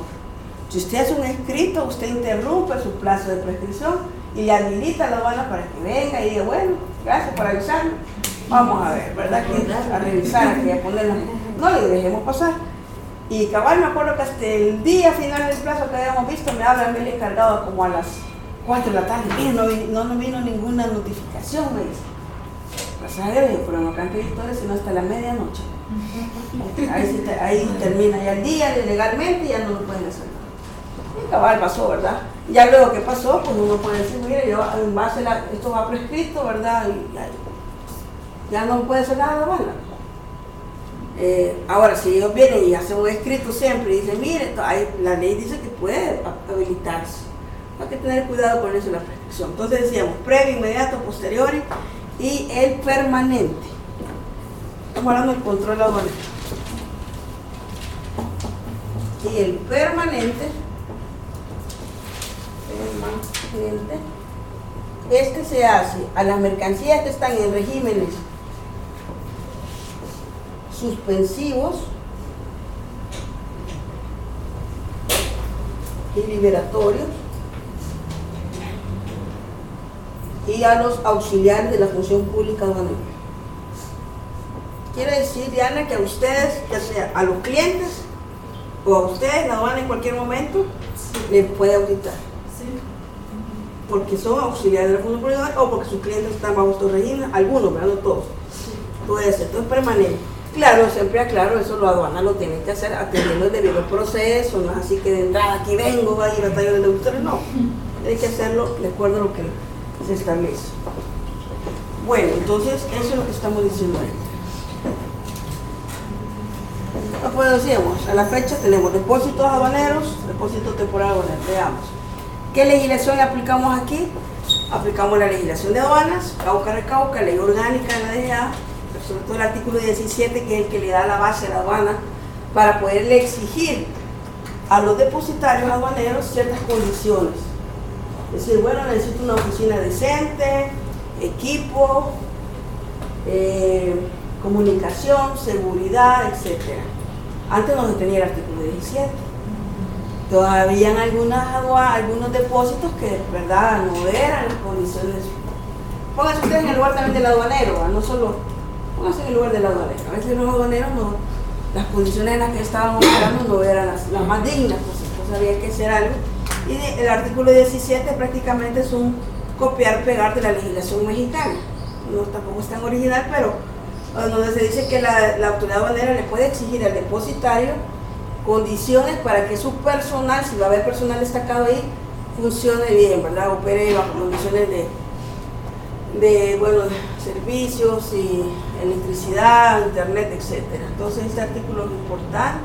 Si usted hace un escrito, usted interrumpe su plazo de prescripción y le habilita a la aduana para que venga y diga, bueno, gracias por avisarme. Vamos a ver, ¿verdad? Que a revisar, a ponerla. No le dejemos pasar. Y cabal, me acuerdo que hasta el día final del plazo que habíamos visto, me hablan el encargado como a las 4 de la tarde. Mire, no vino ninguna notificación, me dice. Pasaje, pero no cante victorias sino hasta la medianoche. Ahí termina ya el día legalmente y ya no lo pueden hacer nada. Y cabal pasó, ¿verdad? Ya luego que pasó, pues uno puede decir, mire, yo en base esto va prescrito, ¿verdad? Y ya no puede hacer nada de mala. Ahora, si ellos vienen y hacen un escrito siempre y dicen, mire, la ley dice que puede habilitarse. Hay que tener cuidado con eso en la prescripción. Entonces decíamos, previo, inmediato, posterior y el permanente. Estamos hablando del control aduanero. Y el permanente, este se hace a las mercancías que están en regímenes suspensivos y liberatorios y a los auxiliares de la función pública aduanera. Quiere decir, Diana, que a ustedes, ya sea a los clientes o a ustedes, la aduana en cualquier momento les puede auditar. Sí. Porque son auxiliares de la función pública o porque sus clientes están bajo estos regímenes, algunos, pero no todos. Sí. Puede ser, esto es permanente. Claro, siempre aclaro, eso la aduana lo tienen que hacer atendiendo el debido proceso, no es así que de entrada aquí vengo, va a ir a tallar del auditorio, no. Tienen que hacerlo de acuerdo a lo que se establece. Bueno, entonces eso es lo que estamos diciendo ahí. Pues decíamos, a la fecha tenemos depósitos aduaneros, depósitos temporales aduaneros. Veamos. ¿Qué legislación aplicamos aquí? Aplicamos la legislación de aduanas, Cauca-Recauca, ley orgánica de la DGA, sobre todo el artículo 17, que es el que le da la base a la aduana para poderle exigir a los depositarios aduaneros ciertas condiciones. Es decir, bueno, necesito una oficina decente, equipo, comunicación, seguridad, etc. Antes no se tenía el artículo 17. Todavía en algunos depósitos que, ¿verdad?, no eran las condiciones. Pónganse ustedes en el lugar también del aduanero, no solo, pónganse en el lugar del aduanero. A veces los aduaneros no, las condiciones en las que estábamos hablando no eran las más dignas, pues había que hacer algo. Y el artículo 17 prácticamente es un copiar-pegar de la legislación mexicana. No tampoco es tan original, pero donde se dice que la autoridad aduanera le puede exigir al depositario condiciones para que su personal, si va a haber personal destacado ahí, funcione bien, ¿verdad? Opere bajo condiciones de servicios y electricidad, internet, etc. Entonces este artículo es importante.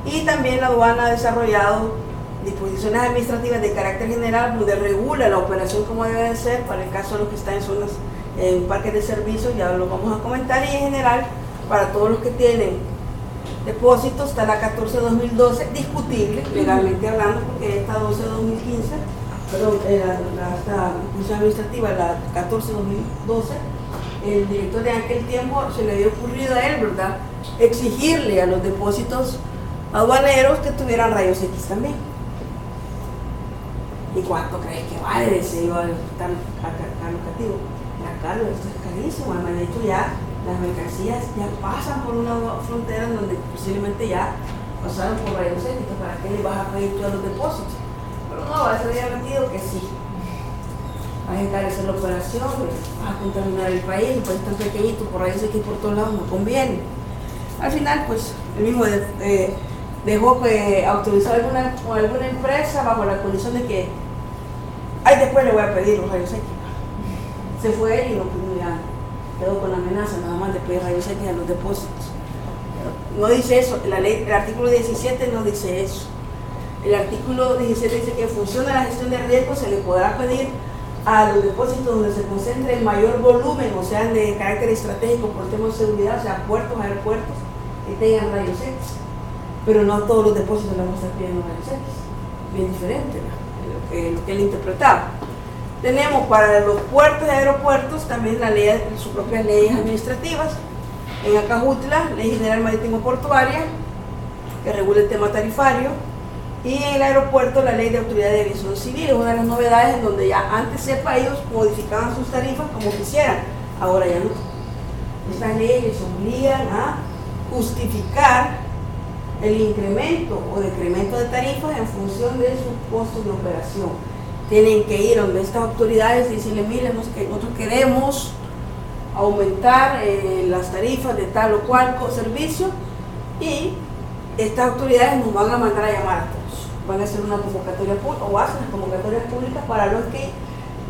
Y también la aduana ha desarrollado disposiciones administrativas de carácter general donde regula la operación como debe de ser para el caso de los que están en zonas, en parques de servicios, ya lo vamos a comentar, y en general para todos los que tienen depósitos está la 14-2012, discutible legalmente hablando, porque esta 12-2015, perdón, esta disposición administrativa, la 14-2012, el director de aquel tiempo se le había ocurrido a él, ¿verdad?, exigirle a los depósitos aduaneros que tuvieran rayos X también. ¿Y cuánto crees que vale? Se iba tan caro. Ya caro, esto es carísimo. Además, de hecho, ya las mercancías ya pasan por una frontera en donde posiblemente ya pasaron por rayos X. ¿Para qué le vas a pedir todos los depósitos? Pero no, va a ser divertido que sí. Vas a encarecer la operación, vas a contaminar el país tan pequeñito, por rayos X por todos lados, no conviene. Al final, pues, el mismo dejó que autorizar alguna empresa bajo la condición de que ahí después le voy a pedir los rayos X. Se fue él y no quedó con la amenaza nada más de pedir rayos X a los depósitos. No dice eso, el artículo 17 no dice eso. El artículo 17 dice que en función de la gestión de riesgo se le podrá pedir a los depósitos donde se concentre el mayor volumen, o sea, de carácter estratégico por temas de seguridad, o sea, puertos, aeropuertos, que tengan rayos X. Pero no todos los depósitos le vamos a estar pidiendo rayos X. Bien diferente, ¿no? Lo que él interpretaba. Tenemos para los puertos y aeropuertos también sus propias leyes administrativas. En Acajutla, Ley General Marítimo Portuaria, que regula el tema tarifario. Y en el aeropuerto, la Ley de Autoridad de Aviación Civil. Es una de las novedades en donde ya antes sepa ellos modificaban sus tarifas como quisieran. Ahora ya no. Estas leyes les obligan a justificar el incremento o decremento de tarifas en función de sus costos de operación. Tienen que ir donde estas autoridades y decirle, miren, nosotros queremos aumentar las tarifas de tal o cual servicio, y estas autoridades nos van a mandar a llamar a todos. Van a hacer una convocatoria pública o hacen las convocatorias públicas para que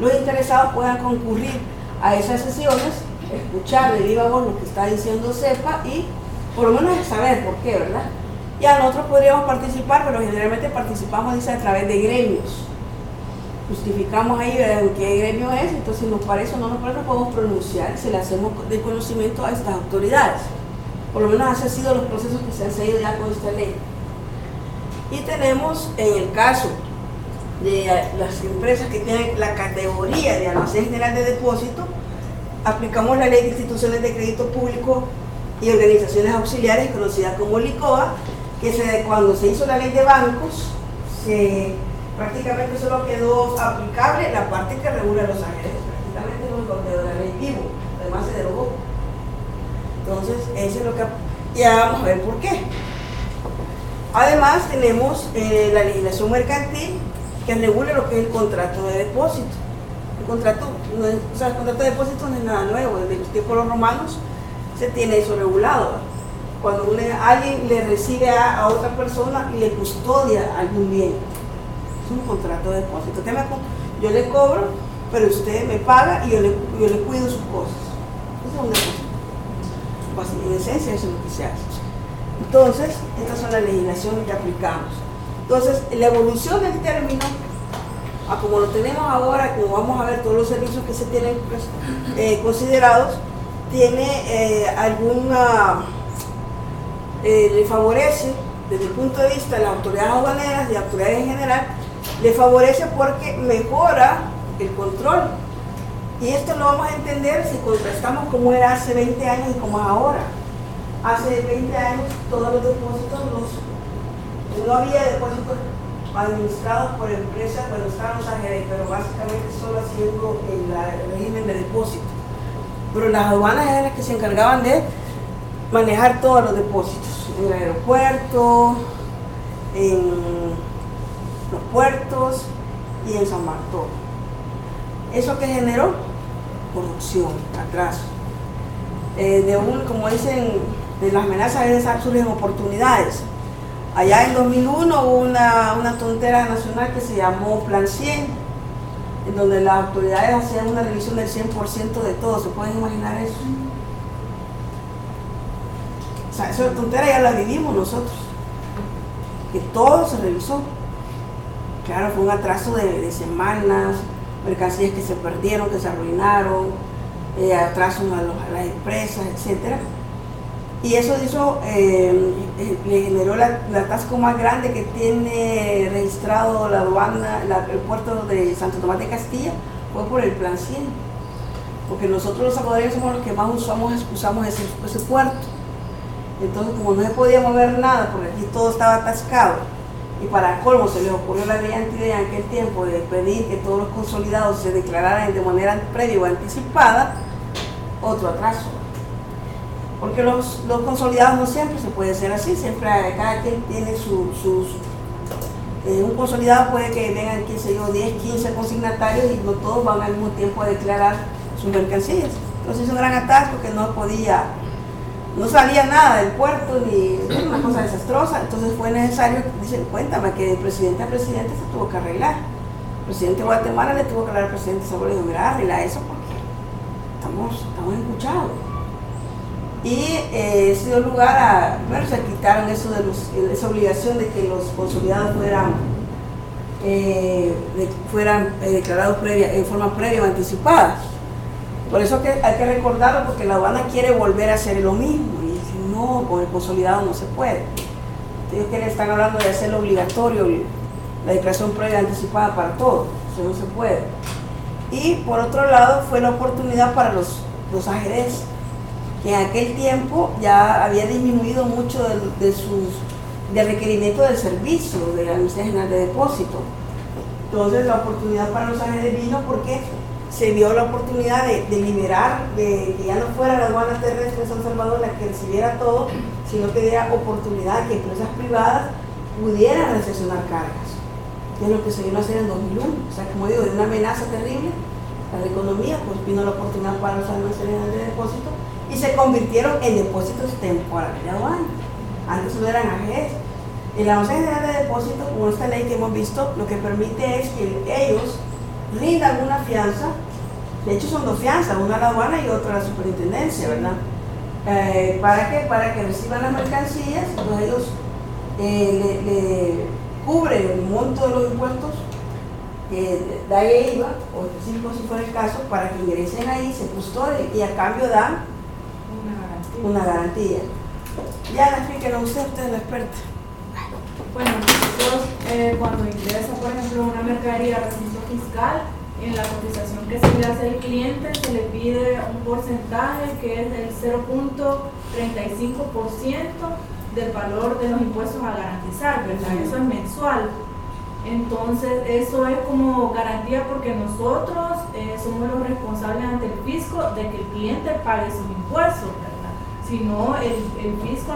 los interesados puedan concurrir a esas sesiones, escuchar de viva voz lo que está diciendo CEPA y por lo menos saber por qué, ¿verdad? Ya nosotros podríamos participar, pero generalmente participamos a través de gremios. Justificamos ahí en qué gremio es, entonces si nos parece o no nos parece, nos podemos pronunciar, se le hacemos de conocimiento a estas autoridades. Por lo menos así han sido los procesos que se han seguido ya con esta ley. Y tenemos, en el caso de las empresas que tienen la categoría de almacén general de depósito, aplicamos la ley de instituciones de crédito público y organizaciones auxiliares, conocida como LICOA, que cuando se hizo la ley de bancos, prácticamente solo quedó aplicable la parte que regula los agentes, prácticamente no quedó la ley vivo, además se derogó. Entonces, eso es lo que... Ya vamos a ver por qué. Además, tenemos la legislación mercantil que regula lo que es el contrato de depósito. El contrato de depósito no es nada nuevo, desde los tiempos de los romanos se tiene eso regulado. Cuando alguien le recibe a otra persona y le custodia algún bien, es un contrato de depósito. Yo le cobro, pero usted me paga y yo le cuido sus cosas. Eso es un depósito. En esencia, eso es lo que se hace. Entonces, estas son las legislaciones que aplicamos. Entonces, la evolución del término, como lo tenemos ahora, como vamos a ver todos los servicios que se tienen considerados, tiene le favorece, desde el punto de vista de las autoridades aduaneras y autoridades en general, le favorece porque mejora el control. Y esto lo vamos a entender si contrastamos cómo era hace 20 años y cómo es ahora. Hace 20 años todos los depósitos, no había depósitos administrados por empresas cuando estaban los AGD, pero básicamente solo haciendo el régimen de depósito. Pero las aduanas eran las que se encargaban de manejar todos los depósitos, en el aeropuerto, en los puertos y en San Bartolo. ¿Eso que generó? Corrupción, atraso. Como dicen, de las amenazas surgen oportunidades. Allá en 2001 hubo una tontera nacional que se llamó Plan 100, en donde las autoridades hacían una revisión del 100% de todo. ¿Se pueden imaginar eso? O sea, esa tontera ya la vivimos nosotros, que todo se revisó. Claro, fue un atraso de semanas, mercancías que se perdieron, que se arruinaron, atrasos a las empresas, etc. Y eso le generó el atasco más grande que tiene registrado la aduana, el puerto de Santo Tomás de Castilla, fue por el Plan 100. Porque nosotros los salvadoreños somos los que más usamos ese puerto. Entonces, como no se podía mover nada, porque aquí todo estaba atascado, y para colmo se les ocurrió la brillante idea en aquel tiempo de pedir que todos los consolidados se declararan de manera previa o anticipada, otro atraso. Porque los consolidados no siempre se puede hacer así, siempre cada quien tiene un consolidado puede que vengan, qué sé yo, 10, 15 consignatarios y no todos van al mismo tiempo a declarar sus mercancías. Entonces es un gran atasco que no salía nada del puerto, ni una cosa desastrosa. Entonces fue necesario, dicen, cuéntame, que de presidente a presidente se tuvo que arreglar. El presidente de Guatemala le tuvo que hablar al presidente Salvador y dijo, mira, arregla eso porque estamos escuchados. Y se dio lugar a, bueno, se quitaron eso de esa obligación de que los consolidados fueran declarados en forma previa o anticipada. Por eso que hay que recordarlo, porque la aduana quiere volver a hacer lo mismo y dice, no, con el consolidado no se puede. Ellos están hablando de hacerlo obligatorio, la declaración previa anticipada para todos, eso no se puede. Y por otro lado fue la oportunidad para los AGDs, que en aquel tiempo ya había disminuido mucho del requerimiento del servicio de la Administración General de Depósito. Entonces la oportunidad para los AGDs vino porque se vio la oportunidad de liberar, de que ya no fuera la aduana terrestre de San Salvador la que recibiera todo, sino que diera oportunidad que empresas privadas pudieran recesionar cargas, que es lo que se vino a hacer en 2001. O sea, como digo, de una amenaza terrible a la economía, pues vino la oportunidad para los almacenes de depósito y se convirtieron en depósitos temporales de aduana. Antes no eran AGS. El almacén general de depósito, con esta ley que hemos visto, lo que permite es que ellos rindan una fianza. De hecho son dos fianzas, una a la aduana y otra a la superintendencia, ¿verdad? ¿Para qué? Para que reciban las mercancías, entonces ellos le cubren el monto de los impuestos que da IVA, o específico si fuera el caso, para que ingresen ahí, se custodien y a cambio dan una garantía. Ya, explíquenos usted es la experta. Bueno, nosotros cuando ingresa, por ejemplo, una mercadería al recinto fiscal, en la cotización que se le hace al cliente se le pide un porcentaje que es del 0.35% del valor de los impuestos a garantizar, ¿verdad? Eso es mensual. Entonces, eso es como garantía porque nosotros somos los responsables ante el fisco de que el cliente pague sus impuestos, ¿verdad? Si no, el fisco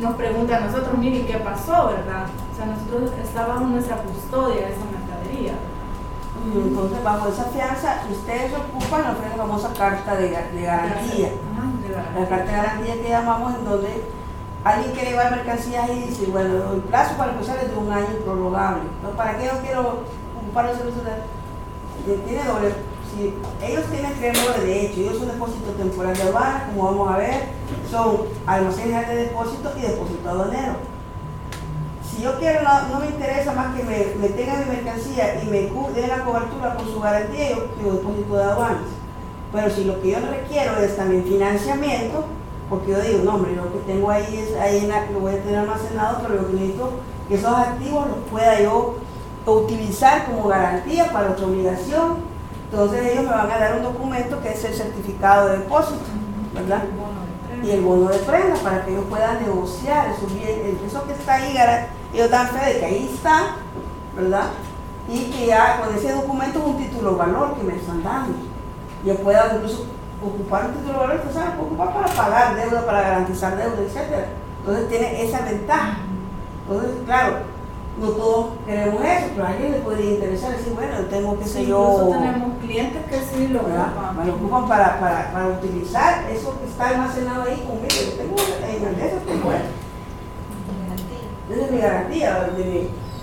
nos pregunta a nosotros, mire, ¿qué pasó, verdad? O sea, nosotros está bajo nuestra custodia esa mercadería. Entonces, bajo esa fianza, ustedes se ocupan de la famosa carta de garantía. La carta de garantía que llamamos, en donde alguien quiere llevar mercancías y dice, bueno, el plazo para empezar es de 1 año prorrogable. Entonces, ¿para qué yo quiero ocupar el servicio tiene doble? Si ellos tienen que verlo de hecho, ellos son depósitos temporales de aduana, como vamos a ver, son almacenes de depósito y depósito aduanero. Si yo quiero, no me interesa más que me tengan mi mercancía y me den la cobertura con su garantía, yo quiero depósito de aduanas. Pero si lo que yo requiero es también financiamiento, porque yo digo, no hombre, lo que tengo ahí lo voy a tener almacenado, pero yo necesito que esos activos los pueda yo utilizar como garantía para otra obligación. Entonces ellos me van a dar un documento que es el certificado de depósito, ¿verdad? Y el bono de prenda para que ellos puedan negociar esos bienes, eso que está ahí, ellos dan fe de que ahí está, ¿verdad? Y que ya con ese documento es un título valor que me están dando. Yo pueda incluso ocupar un título valor, que sabe, ocupar para pagar deuda, para garantizar deuda, etc. Entonces tiene esa ventaja. Entonces, claro, no todos queremos eso, pero a alguien le podría interesar decir, bueno, tengo que sé yo. Nosotros tenemos clientes que sí lo ocupan. Me lo ocupan para utilizar eso que está almacenado ahí conmigo. Yo tengo en eso tengo esa es mi garantía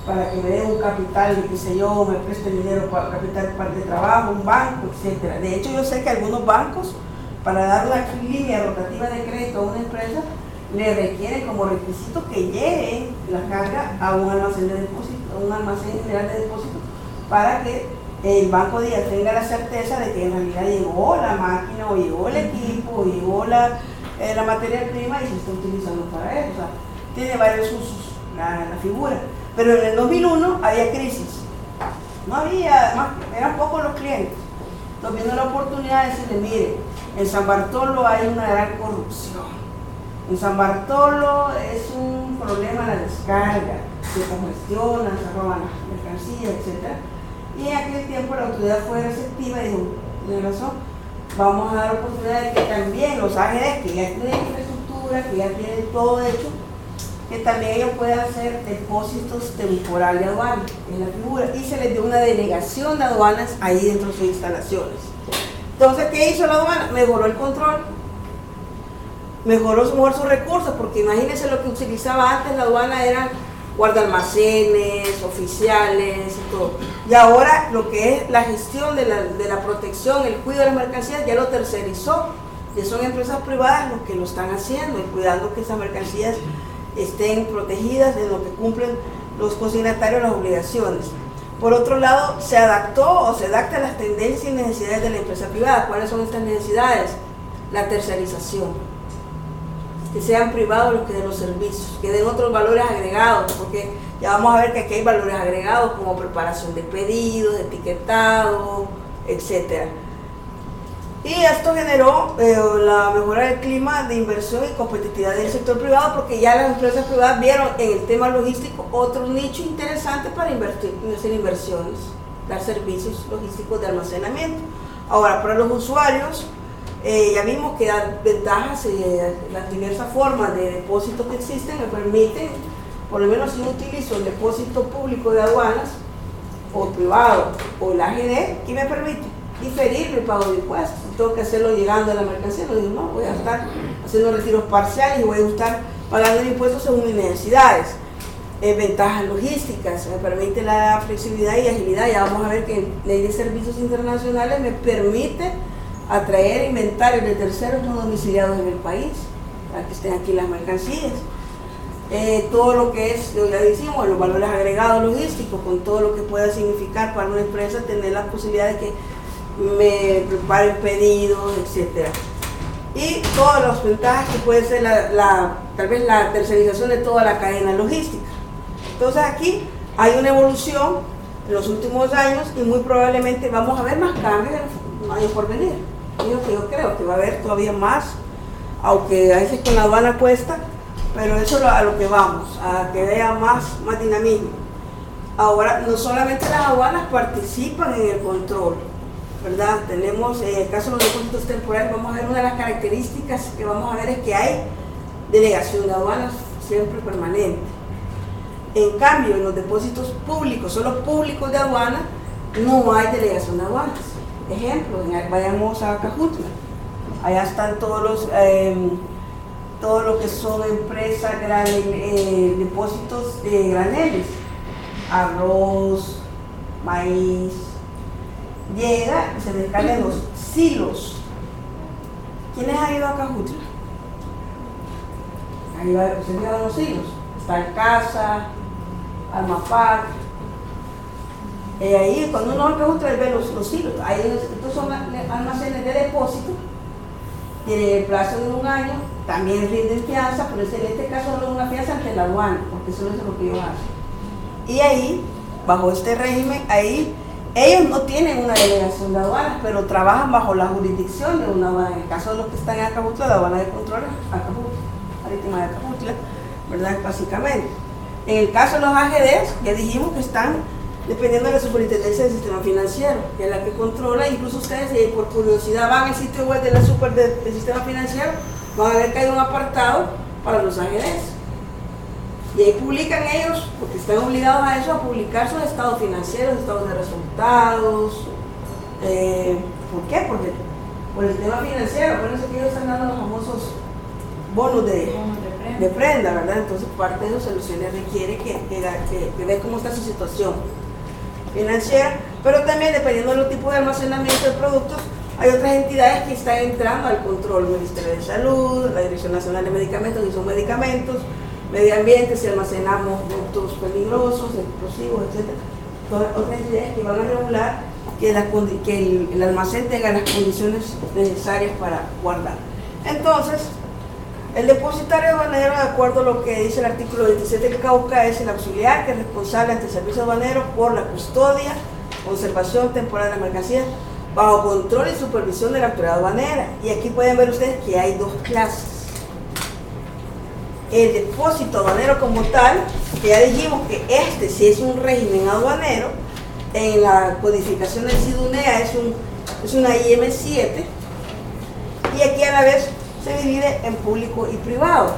para que me den un capital, qué sé yo, me preste dinero para capital de trabajo, un banco, etc. De hecho, yo sé que algunos bancos, para dar una línea rotativa de crédito a una empresa, le requiere como requisito que llegue la carga a un almacén de depósito, a un almacén general de depósito, para que el banco tenga la certeza de que en realidad llegó la máquina, o llegó el equipo, o llegó la materia prima y se está utilizando para eso. O sea, tiene varios usos la figura. Pero en el 2001 había crisis, no había, eran pocos los clientes. Entonces viendo la oportunidad de decirle, mire, en San Bartolo hay una gran corrupción. En San Bartolo es un problema la descarga. se congestionan, se roban las mercancías, etc. Y en aquel tiempo la autoridad fue receptiva y dijo, tiene razón, vamos a dar oportunidad de que también los AGD, que ya tienen infraestructura, que ya tienen todo hecho, que también ellos puedan hacer depósitos temporales de aduanas en la figura, y se les dio una delegación de aduanas ahí dentro de sus instalaciones. Entonces, ¿qué hizo la aduana? Mejoró el control, mejoró sus recursos, porque imagínense lo que utilizaba antes la aduana eran guardalmacenes, oficiales y todo. Y ahora lo que es la gestión de la protección, el cuidado de las mercancías, ya lo tercerizó, que son empresas privadas los que lo están haciendo y cuidando que esas mercancías estén protegidas, en lo que cumplen los consignatarios las obligaciones. Por otro lado, se adaptó o se adapta a las tendencias y necesidades de la empresa privada. ¿Cuáles son estas necesidades? La tercerización, que sean privados los que den los servicios, que den otros valores agregados, porque ya vamos a ver que aquí hay valores agregados como preparación de pedidos, etiquetado, etc. Y esto generó la mejora del clima de inversión y competitividad del sector privado, porque ya las empresas privadas vieron en el tema logístico otro nicho interesante para invertir, hacer inversiones, dar servicios logísticos de almacenamiento. Ahora, para los usuarios, ya vimos que dan ventajas, las diversas formas de depósito que existen me permiten, por lo menos si yo utilizo el depósito público de aduanas, o privado, o el AGD, ¿qué me permite? Diferir el pago de impuestos. Tengo que hacerlo llegando a la mercancía, no digo, no, voy a estar haciendo retiros parciales y voy a estar pagando el impuesto según mis necesidades. Ventajas logísticas, me permite la flexibilidad y agilidad. Ya vamos a ver que Ley de Servicios Internacionales me permite atraer inventarios de terceros no domiciliados en el país, para que estén aquí las mercancías. Todo lo que es, ya decimos, los valores agregados logísticos, con todo lo que pueda significar para una empresa tener la posibilidad de que me preparen pedidos, etc. Y todas las ventajas que puede ser tal vez la tercerización de toda la cadena logística. Entonces aquí hay una evolución en los últimos años y muy probablemente vamos a ver más cambios en los años por venir. Yo creo que va a haber todavía más, aunque a veces con la aduana cuesta, pero eso es a lo que vamos, a que vea más dinamismo. Ahora, no solamente las aduanas participan en el control, ¿verdad? Tenemos, en el caso de los depósitos temporales, vamos a ver una de las características que vamos a ver es que hay delegación de aduanas siempre permanente. En cambio, en los depósitos públicos, solo públicos de aduana, no hay delegación de aduanas. Ejemplo, vayamos a Cajutla, allá están todos todo lo que son empresas, depósitos de graneles, arroz, maíz, llega y se descarga en los silos. ¿Quiénes han ido a Cajutla? Se han ido a los silos, está el Casa, Almapac. Ahí cuando uno va a Cajutla ve los silos, ahí estos son almacenes de depósito, tienen el plazo de 1 año, también rinden fianza, pero en este caso no es una fianza ante la aduana, porque eso es lo que ellos hacen. Y ahí, bajo este régimen, ahí ellos no tienen una delegación de aduanas, pero trabajan bajo la jurisdicción de una aduana. En el caso de los que están en Acajutla, la aduana de control marítima de Acajutla, ¿verdad? Básicamente. En el caso de los AGDs, ya dijimos que están dependiendo de la superintendencia del sistema financiero, que es la que controla. Incluso ustedes, por curiosidad, van al sitio web de del sistema financiero, van a ver que hay un apartado para los AGDs. Y ahí publican ellos, porque están obligados a eso, a publicar sus estados financieros, estados de resultados. ¿Por qué? Porque por el tema financiero, por eso que ellos están dando los famosos bonos de prenda, ¿verdad? Entonces parte de eso se les requiere que vean cómo está su situación financiera, pero también dependiendo de los tipos de almacenamiento de productos, hay otras entidades que están entrando al control: el Ministerio de Salud, la Dirección Nacional de Medicamentos, y son medicamentos, medio ambiente, si almacenamos productos peligrosos, explosivos, etc. Todas otras entidades que van a regular que el almacén tenga las condiciones necesarias para guardar. Entonces, el depositario aduanero, de acuerdo a lo que dice el artículo 27 del CAUCA, es el auxiliar que es responsable ante el servicio aduanero por la custodia, conservación temporal de las mercancías, bajo control y supervisión de la autoridad aduanera. Y aquí pueden ver ustedes que hay dos clases: el depósito aduanero como tal, que ya dijimos que si es un régimen aduanero, en la codificación del SIDUNEA es una IM7, y aquí a la vez se divide en público y privado.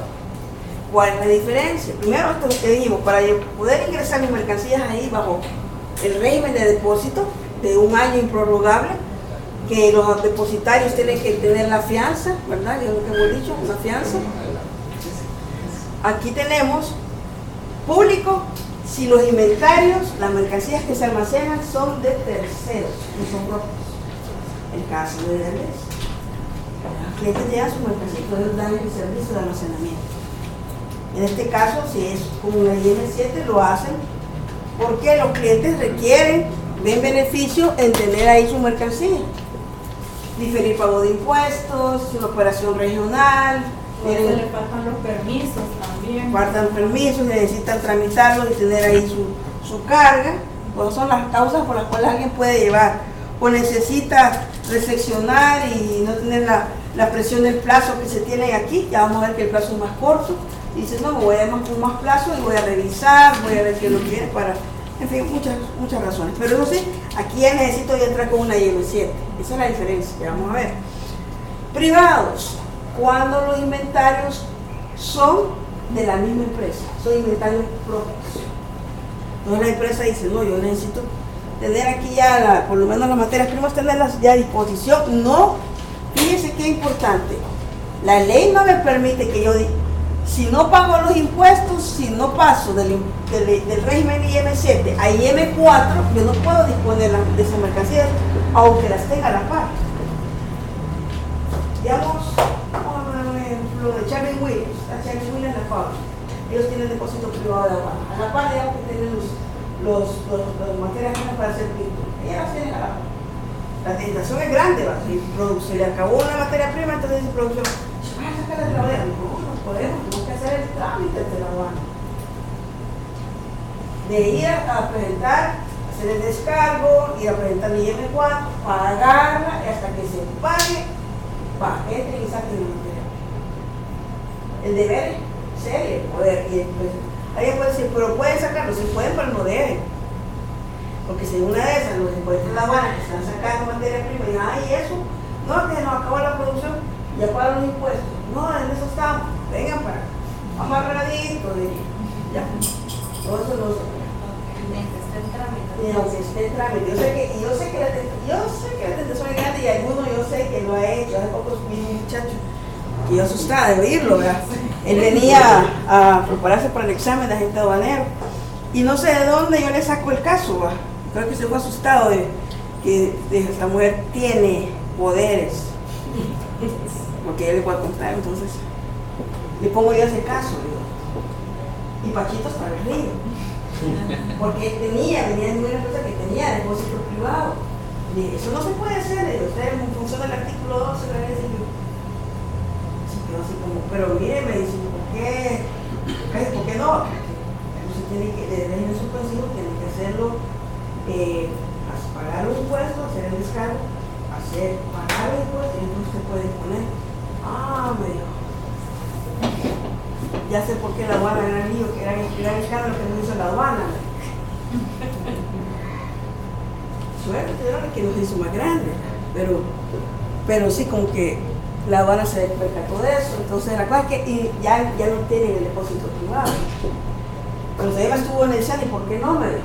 ¿Cuál es la diferencia? Primero, esto es lo que dijimos, para poder ingresar mis mercancías ahí bajo el régimen de depósito de 1 año improrrogable, que los depositarios tienen que tener la fianza, ¿verdad? Es lo que hemos dicho, una fianza. Aquí tenemos público si los inventarios, las mercancías que se almacenan son de terceros, no son propios. El caso de Deleuze. Los clientes llevan sus mercancías, entonces dan el servicio de almacenamiento. En este caso, si es como una IM7, lo hacen porque los clientes ven beneficio en tener ahí su mercancía. Diferir pago de impuestos, una operación regional. Se le faltan los permisos también. Faltan permisos, necesitan tramitarlos y tener ahí su carga. Pues son las causas por las cuales alguien puede llevar. O necesita recepcionar y no tener la presión del plazo que se tiene aquí. Ya vamos a ver que el plazo es más corto. Y dice, no, me voy a dar con más plazo y voy a revisar, voy a ver qué es lo que quiere para... En fin, muchas razones. Pero no sé, aquí ya necesito entrar con una IM7. Esa es la diferencia que vamos a ver. Privados. Cuando los inventarios son de la misma empresa, son inventarios propios. Entonces la empresa dice, no, yo necesito tener aquí ya, por lo menos las materias primas, tenerlas ya a disposición. No, fíjense qué importante. La ley no me permite que yo, si no pago los impuestos, si no paso del régimen IM7 a IM4, yo no puedo disponer de esas mercancías, aunque las tenga a la par. Digamos, lo de Charlie Williams, la fábrica, ellos tienen depósito privado de aduana. A la par, digamos que tienen los materias primas para hacer pintura. Ellas las tienen a la par. La tentación es grande, ¿va? Si se le acabó una materia prima, entonces dice producción, ¿se va a sacar la aduana? No podemos, tenemos que hacer el trámite de la aduana. De ir a presentar, hacer el descargo, ir a presentar mi IM4, pagarla hasta que se pague, entren y saquen la materia. El deber es serio, poder, y después, alguien puede decir, pero pueden sacarlo, si pueden, pero no deben. Porque si una de esas, los impuestos de la aduana que están sacando materia prima, y ay, eso, no, que nos acabó la producción, ya pagan los impuestos. No, en eso estamos, vengan para acá, amarradito, ya. Todo eso no se puede. Y aunque esté en trámite, yo sé que la tentación es grande y alguno yo sé que lo ha hecho. Hace poco vi un muchacho que yo asustada de oírlo, ¿verdad? Él venía a prepararse para el examen de agente aduanero y no sé de dónde yo le saco el caso, ¿verdad? Creo que se fue asustado de que esta mujer tiene poderes, porque él le puede contar, entonces le pongo yo ese caso, digo. Y Paquito está el río. Porque venía de una empresa que tenía depósito privado. Y eso no se puede hacer, usted en función del artículo 12 le dice yo. Se quedó así como, pero mire, me dice, ¿por qué no? Entonces tiene que, desde el suspensivo, tiene que hacerlo, pagar los impuestos, hacer el descargo, pagar los impuestos, y entonces usted puede poner, me dijo. Ya sé por qué la aduana era el lío, que era el escándalo que nos hizo la aduana. Suerte que nos hizo más grande, pero sí como que la aduana se percató de eso. Entonces la cosa es que ya no tienen el depósito privado. Entonces ella estuvo en el SAN y ¿por qué no? Me dijo,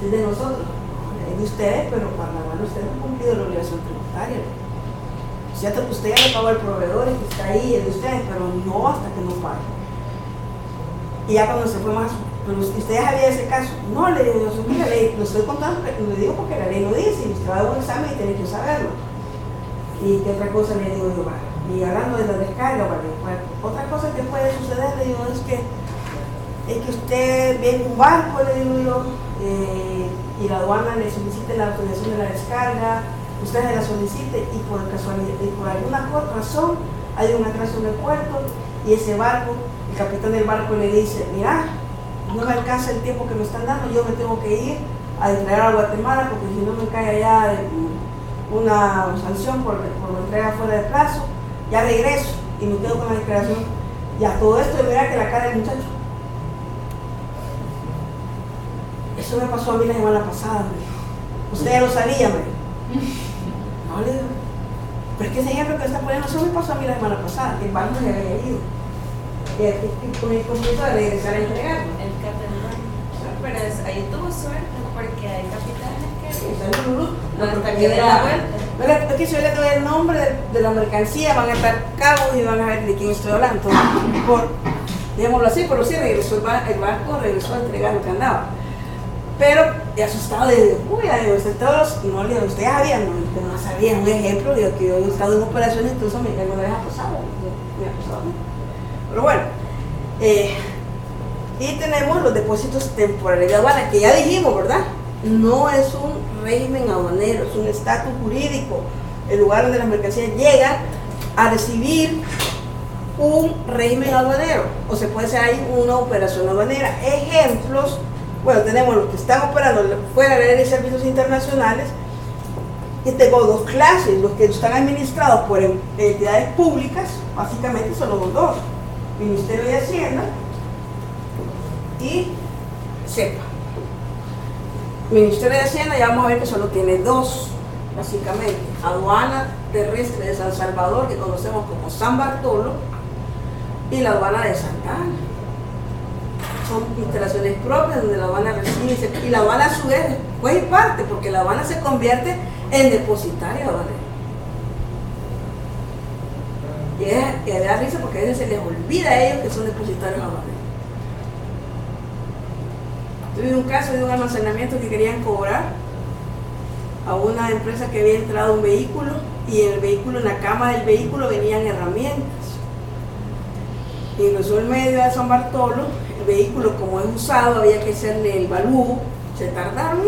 es de nosotros, es de ustedes, pero para la aduana ustedes no han cumplido la obligación tributaria. Cierto que usted ya le pagó al proveedor y que está ahí, es de ustedes, pero no hasta que no pague. Y ya cuando se fue más, pero usted ya sabía ese caso. No, le digo, mira, lo estoy contando, le digo porque la ley lo dice, y usted va a dar un examen y tiene que saberlo. Y qué otra cosa le digo yo, vale. Y hablando de la descarga, vale, otra cosa que puede suceder, le digo, es que usted viene un barco, le digo yo, y la aduana le solicite la autorización de la descarga, usted se la solicite y por casualidad, y por alguna razón hay un atraso en el puerto y ese barco, el capitán del barco le dice, mira, no me alcanza el tiempo que me están dando, yo me tengo que ir a declarar a Guatemala porque si no me cae allá una sanción por la entrega fuera de plazo, ya regreso y me quedo con la declaración. Ya todo esto de mirar que la cara del muchacho. Eso me pasó a mí la semana pasada, usted ya lo sabía, no le digo, pero es que ese ejemplo que está poniendo, eso me pasó a mí la semana pasada, que el banco se había ido. Con el compromiso de regresar a entregarlo. El catedral. Pero ahí tuvo suerte porque hay capitales que Está en el grupo. hasta que dé la vuelta. Es que si yo le doy el nombre de la mercancía, van a estar cabos y van a ver de quién estoy hablando. Digámoslo así, pero sí regresó el barco, regresó a entregar lo que andaba. Pero asustado, digo, uy, usted todos, no le digo, ustedes sabían, no sabían, un ejemplo, digo, que yo he estado en operaciones, incluso me no les ha pasado, me ha pasado a mí. Pero bueno, y tenemos los depósitos temporales de aduana, que ya dijimos, ¿verdad? No es un régimen aduanero, es un estatus jurídico, el lugar donde las mercancías llegan a recibir un régimen aduanero, o se puede hacer ahí una operación aduanera. Ejemplos, bueno, tenemos los que están operando fuera de la ley de servicios internacionales, y tengo dos clases, los que están administrados por entidades públicas, básicamente son los dos, Ministerio de Hacienda y CEPA. Ministerio de Hacienda ya vamos a ver que solo tiene dos, básicamente, aduana terrestre de San Salvador, que conocemos como San Bartolo, y la aduana de Santa Ana. Son instalaciones propias donde la aduana recibe, y la aduana a su vez puede ir parte, porque la aduana se convierte en depositaria aduanera. Y da risa porque a veces se les olvida a ellos que son depositarios aduaneros. Tuve un caso de un almacenamiento que querían cobrar a una empresa que había entrado un vehículo, y en el vehículo, en la cama del vehículo, venían herramientas. Y cruzó el medio de San Bartolo, el vehículo, como es usado, había que hacerle el balúo. Se tardaron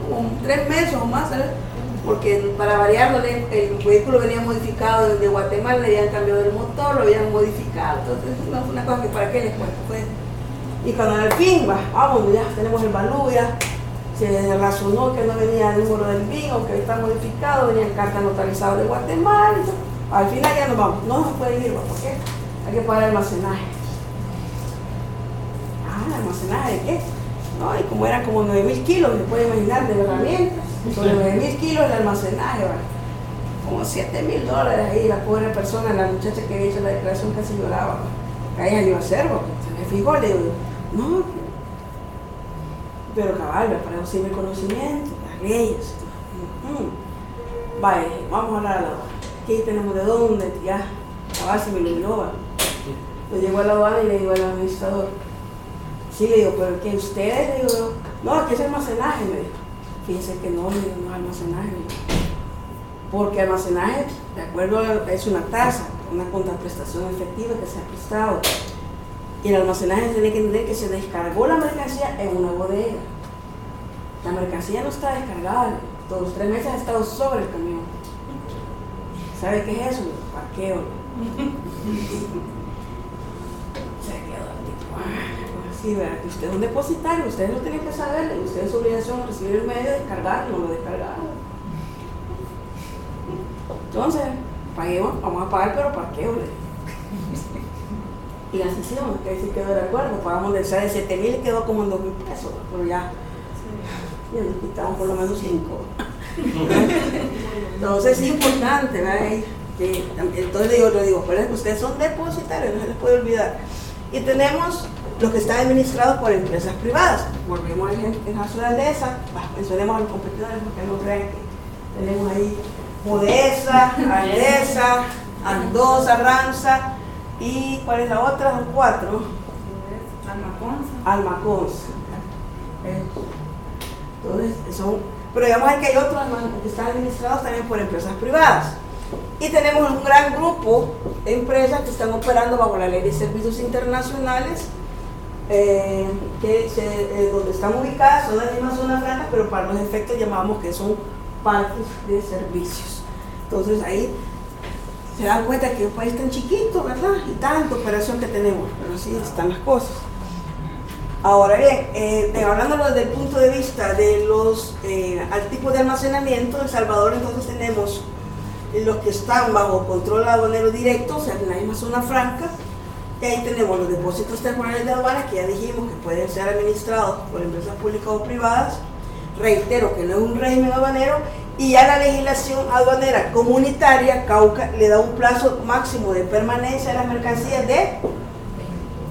como 3 meses o más, ¿sabes? Porque para variarlo, el vehículo venía modificado desde Guatemala, le habían cambiado el motor, lo habían modificado. Entonces, no fue una cosa que para qué les cuento. Y cuando al fin, vamos, ya tenemos el balú, ya se razonó que no venía el número del BIN, o que está modificado, venían cartas notarizadas de Guatemala. Al final ya nos vamos, no se puede ir, ¿por qué? Hay que pagar almacenaje. ¿Almacenaje de qué? No, y como eran como 9.000 kilos, se puede imaginar, de herramientas, sobre 9.000 kilos de almacenaje, como $7.000 ahí, la pobre persona, la muchacha que había hecho la declaración casi lloraba, a ella le iba a hacer, se me fijó, le digo, no, pero cabal, para eso sirve el conocimiento, las leyes. Vaya, vamos a hablar a la aduana. Aquí tenemos de dónde, ya, cabal se me iluminó. Lo llevo a la aduana y le digo al administrador, sí, le digo, pero que ustedes, le digo, no, aquí es almacenaje, me dijo. Fíjense que no, le digo, no es almacenaje, porque almacenaje, de acuerdo, es una tasa, una contraprestación efectiva que se ha prestado. Y el almacenaje tiene que entender que se descargó la mercancía en una bodega. La mercancía no está descargada, todos los 3 meses ha estado sobre el camión. ¿Sabe qué es eso? Parqueo. Se quedó así, ¿verdad? Que usted es un depositario, ustedes lo tienen que saber, ustedes es su obligación recibir el medio de descargar, no lo descargaron. Entonces, paguemos, vamos a pagar, pero parqueo. Y la sesión, que ahí sí quedó de acuerdo, pagamos de 7.000 y quedó como en 2.000 pesos, pero ya nos quitamos por lo menos 5. Entonces es importante, ¿verdad? Entonces yo le digo, pero ustedes son depositarios, no se les puede olvidar. Y tenemos los que están administrados por empresas privadas. Volvemos al caso de Aldesa, mencionemos a los competidores porque no crean que tenemos ahí Modesa, Aldesa, Andosa, Ramsa. ¿Y cuál es la otra? Son 4. Almaconsa. Entonces, pero digamos que hay otros que están administrados también por empresas privadas. Y tenemos un gran grupo de empresas que están operando bajo la ley de servicios internacionales, donde están ubicadas, son las mismas zonas francas, pero para los efectos llamamos que son parques de servicios. Entonces ahí se dan cuenta que un país tan chiquito, ¿verdad? Y tanta operación que tenemos, pero así están las cosas. Ahora bien, hablándolo desde el punto de vista de al tipo de almacenamiento, en El Salvador entonces tenemos los que están bajo control aduanero directo, o sea, en la misma zona franca, Y ahí tenemos los depósitos temporales de aduanas, que ya dijimos que pueden ser administrados por empresas públicas o privadas. Reitero que no es un régimen aduanero, y ya la legislación aduanera comunitaria, Cauca, le da un plazo máximo de permanencia de las mercancías de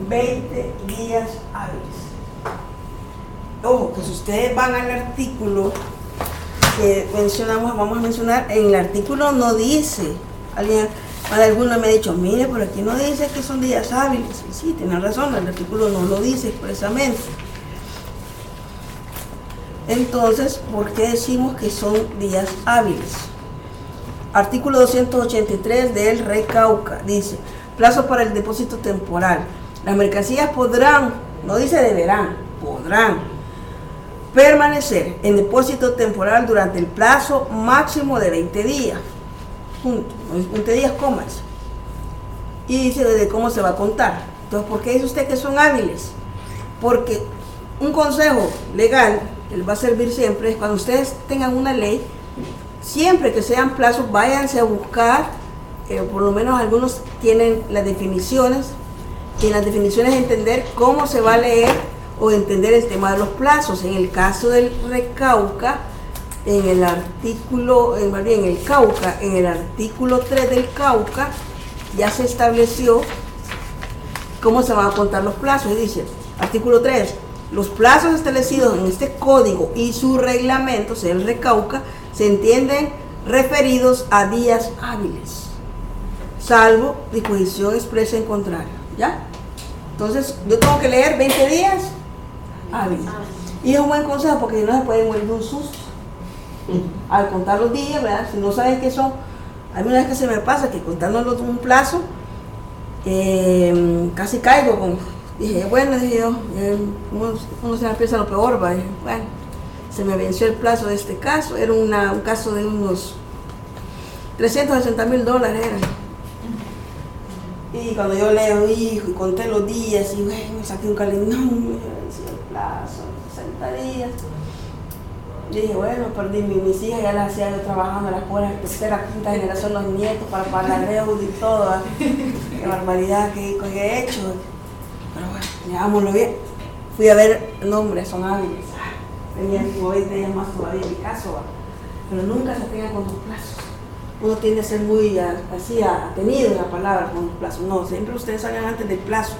20 días hábiles. Ojo, que si ustedes van al artículo que mencionamos, vamos a mencionar, en el artículo no dice, alguno me ha dicho, mire, por aquí no dice que son días hábiles. Y sí, tienen razón, el artículo no lo dice expresamente. Entonces, ¿por qué decimos que son días hábiles? Artículo 283 del Rey Cauca dice, plazo para el depósito temporal. Las mercancías podrán, no dice deberán, podrán permanecer en depósito temporal durante el plazo máximo de 20 días. Punto. 20 días, comas. Y dice desde cómo se va a contar. Entonces, ¿por qué dice usted que son hábiles? Porque un consejo legal que les va a servir siempre es cuando ustedes tengan una ley, siempre que sean plazos, váyanse a buscar, por lo menos algunos tienen las definiciones, y en las definiciones entender cómo se va a leer o entender el tema de los plazos. En el caso del Recauca, en el artículo, en el Cauca, en el artículo 3 del Cauca, ya se estableció cómo se van a contar los plazos. Y dice, artículo 3, los plazos establecidos en este código y su reglamento, o sea, el Recauca, se entienden referidos a días hábiles, salvo disposición expresa en contrario, ¿ya? Entonces, yo tengo que leer 20 días hábiles. Y es un buen consejo porque no se puede morir de un susto al contar los días, ¿verdad? Si no saben qué son, hay una vez que se me pasa que contándolos un plazo, casi caigo dije, bueno, dije yo, uno se me piensa lo peor, ¿va? Dije, bueno, se me venció el plazo de este caso, era un caso de unos $360,000 eran. Y cuando yo leo, hijo, y conté los días, y bueno, me saqué un calendario, me venció el plazo, 60 días. Y dije, bueno, perdí mis hijas, ya las hacía yo trabajando, las pobres, tercera, quinta generación, los nietos, para pagar la deuda y todo, ¿verdad? Qué barbaridad que he hecho. Pero bueno, llevámoslo bien. Fui a ver, no hombre, son hábiles. Tenían como 20 días más todavía en mi caso, ¿verdad? Pero nunca se tengan con los plazos. Uno tiende a ser muy así atenido en la palabra con los plazos. No, siempre ustedes salgan antes del plazo.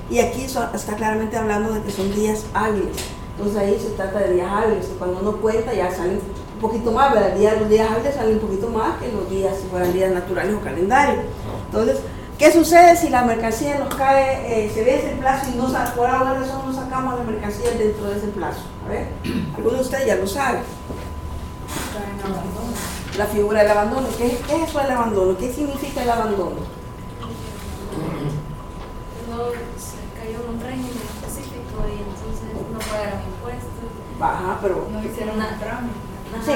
Y aquí está claramente hablando de que son días hábiles. Entonces ahí se trata de días hábiles. Y cuando uno cuenta ya salen un poquito más, ¿verdad? Los días hábiles salen un poquito más que los días, si fueran días naturales o calendarios. Entonces, ¿qué sucede si la mercancía nos cae, se vence el plazo y por alguna razón no sacamos la mercancía dentro de ese plazo? A ver, algunos de ustedes ya lo saben. La figura del abandono. ¿Qué es eso del abandono? ¿Qué significa el abandono? No se cayó en un régimen específico y entonces no pagaron impuestos. Ajá, pero... No hicieron un trámite. Sí,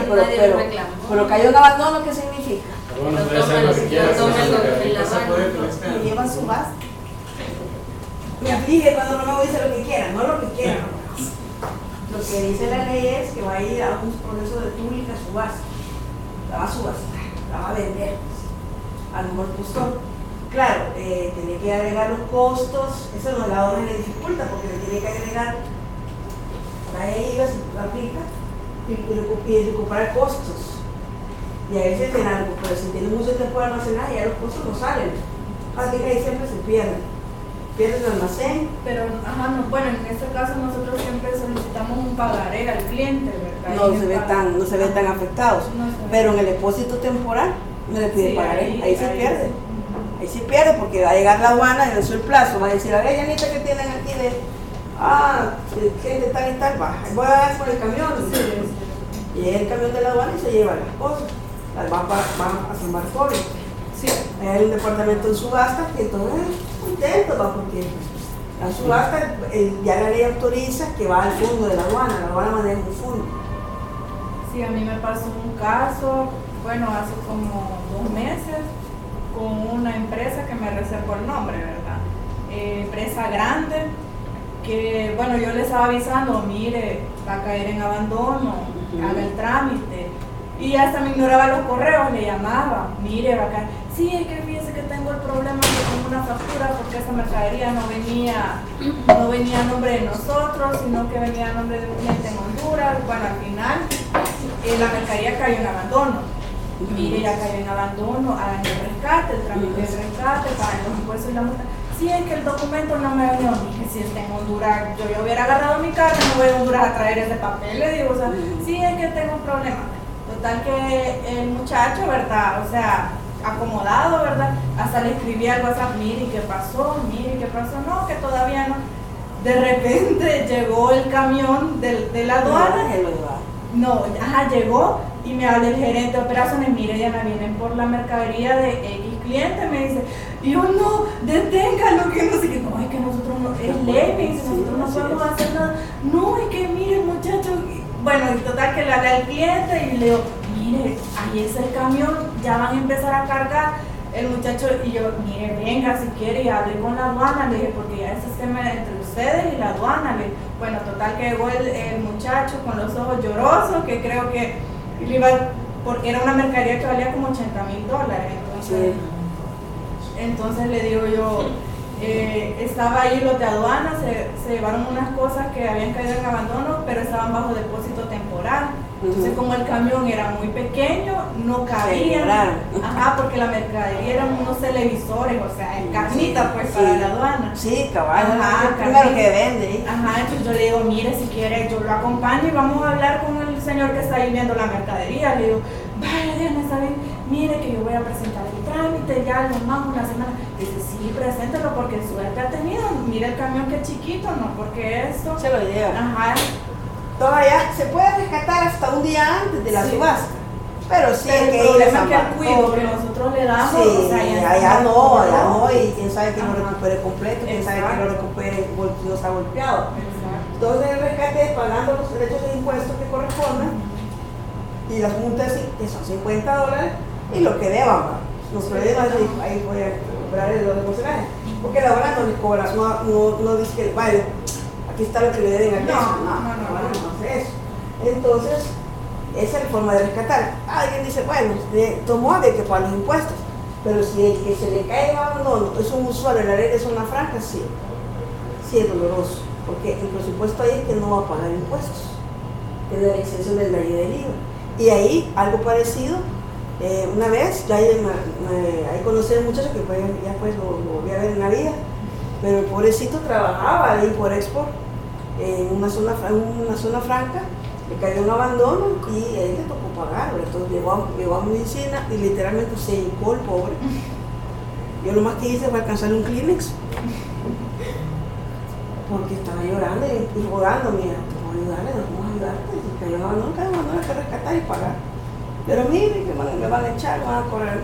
pero cayó en abandono, ¿qué significa? Bueno, puede hacer lo que quiera, Me llevan su base. Me aflige cuando no me dice lo que quiera, no lo que quiera. Lo que dice la ley es que va a ir a un proceso de pública subasta. La va a subastar, la va a vender al mejor postor. Claro, tiene que agregar los costos, eso no la orden le dificulta porque le tiene que agregar la IVA, si lo aplica, y recuperar costos. Y a veces tiene algo, pero si tiene mucho tiempo de almacenar, ya los costos no salen. Así que ahí siempre se pierden. Pierden el almacén. Pero, bueno, en este caso nosotros siempre solicitamos un pagaré al cliente, ¿verdad? No se ven tan afectados. Pero en el depósito temporal no le pide pagaré, ahí se pierde. Ahí se pierde porque va a llegar la aduana y venció el plazo. Va a decir, a ver, Yanita, que tienen aquí gente tal y tal, voy a dar por el camión. Y llega el camión de la aduana y se lleva las cosas. Las va a San Bartolo. Sí. Hay un departamento en subasta que entonces contento, porque la subasta ya la ley autoriza que va al fondo de la aduana maneja un fondo. Sí, a mí me pasó un caso, bueno, hace como 2 meses, con una empresa que me reservó el nombre, ¿verdad? Empresa grande, que bueno, yo les estaba avisando, mire, va a caer en abandono, haga el trámite. Y hasta me ignoraba los correos, le llamaba, mire, va a caer. Sí, es que fíjese que tengo el problema de con una factura porque esa mercadería no venía a nombre de nosotros, sino que venía a nombre de un cliente en Honduras. Bueno, al final la mercadería cayó en abandono. Mire, ya cayó en abandono, hagan el rescate, el trámite de rescate, paguen los impuestos y la multa. Si es que el documento no me venía, dije, si está en Honduras, yo hubiera agarrado mi carro, no voy a Honduras a traer ese papel, le digo, o sea, sí es que tengo un problema. Total que el muchacho, ¿verdad? O sea, acomodado, ¿verdad? Hasta le escribí al WhatsApp, mire, ¿qué pasó? No, que todavía no. De repente llegó el camión de la aduana. No, llegó y me habla el gerente de operaciones, mire, Diana, vienen por la mercadería de X cliente, me dice, y yo no, deténgalo, que no sé qué, no, es que nosotros no, es ley, me dice, nosotros no podemos hacer nada, no, es que mire, muchacho, bueno, en total que le hablé al cliente y le digo, mire, ahí es el camión, ya van a empezar a cargar, el muchacho, y yo, mire, venga si quiere y hable con la aduana, le dije, porque ya es tema entre ustedes y la aduana, bueno, total que llegó el muchacho con los ojos llorosos, que creo que porque era una mercadería que valía como $80,000, entonces le digo yo, estaba ahí los de aduana, se llevaron unas cosas que habían caído en abandono, pero estaban bajo depósito temporal. Entonces, como el camión era muy pequeño, no cabía. Porque la mercadería eran unos televisores, o sea, en carnita, pues, para la aduana. Sí, cabal. Primero que vende. Entonces yo le digo, mire, si quiere, yo lo acompaño y vamos a hablar con el señor que está ahí viendo la mercadería. Le digo, vaya, Diana, ¿saben? Mire que yo voy a presentar el trámite ya nomás una semana. Dice, sí, preséntelo porque suerte ha tenido. Mire el camión que es chiquito, no porque esto. Se lo lleva. Todavía se puede rescatar hasta un día antes de la subasta. Pero sí, el problema es que el cuido que nosotros le damos, sí, o sea, allá no, y quién sabe que lo recupere completo, quién sabe que lo recupere, no está golpeado. Entonces el rescate es pagando los derechos de impuestos que correspondan y las multas que son $50 y lo que deban. Los problemas ahí voy a cobrar los porcentajes, porque la hora no les cobra, no dice que vaya, aquí está lo que le deben a no hace eso. Entonces, esa es la forma de rescatar. Alguien dice, bueno, tomó de que paga los impuestos, pero si el que se le cae en abandono es un usuario de la ley de zona franca, sí es doloroso, porque el presupuesto ahí es que no va a pagar impuestos, tiene la exención del ley del IVA. Y ahí, algo parecido, una vez, ya ahí conocí a un muchacho que ya pues lo voy a ver en la vida, pero el pobrecito trabajaba ahí por Export, en una zona franca, le cayó un abandono y a él le tocó pagar, entonces llegó a medicina y literalmente se hincó el pobre. Yo lo más que hice fue alcanzarle un Kleenex, porque estaba llorando y rogando, mira, vamos a ayudarle, vamos a ayudarte, si cayó un abandono hay que rescatar y pagar. Pero mire, que me van a echar, me van a correr.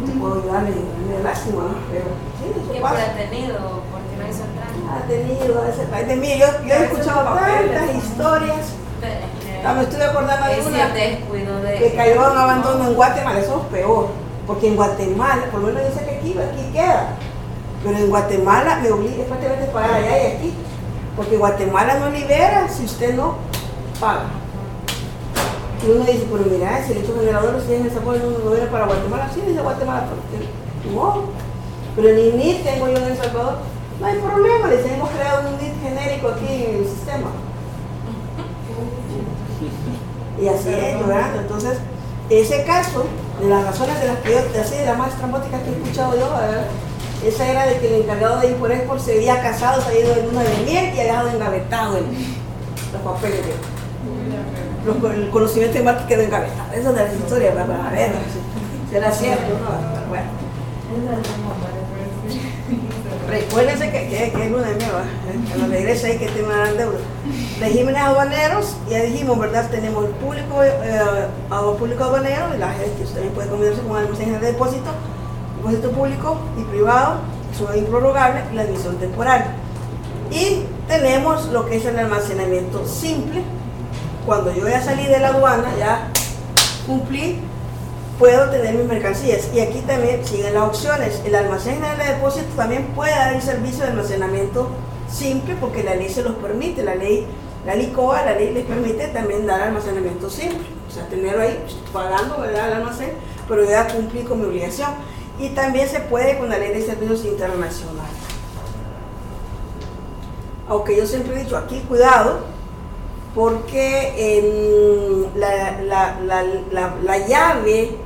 No puedo ayudarle, me da lástima, ¿no? Pero sí, eso pasa. ¿Qué ha tenido? Porque no hizo el trámite. Ha tenido ese país. Mire, yo he escuchado tantas historias. Me estoy acordando de una que cayó en abandono en Guatemala. Eso es peor, porque en Guatemala, por lo menos yo sé que aquí queda, pero en Guatemala me obliga es prácticamente pagar allá y aquí, porque Guatemala no libera si usted no paga. Y uno dice, pero mira, si el hecho generador si en esa forma no viene para Guatemala, sí dice Guatemala, porque no. Pero en el NIT tengo yo en El Salvador, no hay problema, les hemos creado un NIT genérico aquí en el sistema. Y así es, llorando. Entonces, ese caso, de las razones de las que yo, así de las más estrambóticas que he escuchado yo, ¿verdad? Esa era de que el encargado de Import se había casado, se había ido en luna de miel y ha dejado engavetado los papeles el conocimiento de marca quedó engavetado. Eso es de la historia, para ver si era cierto, ¿no? Bueno. Recuérdense que es luna de miel, que nos regresa ahí que tiene una gran deuda. Regímenes aduaneros, ya dijimos, ¿verdad? Tenemos el público aduanero y la gente que también puede combinarse con almacén de depósito público y privado, su improrrogable y la admisión temporal. Y tenemos lo que es el almacenamiento simple. Cuando yo ya salí de la aduana, ya cumplí, puedo tener mis mercancías. Y aquí también siguen las opciones. El almacén de depósito también puede dar el servicio de almacenamiento simple porque la ley se los permite. La LICOA, la ley les permite también dar almacenamiento simple. O sea, tenerlo ahí pagando, ¿verdad? El almacén, pero yo ya cumplí con mi obligación. Y también se puede con la ley de servicios internacionales. Aunque yo siempre he dicho aquí, cuidado, porque la llave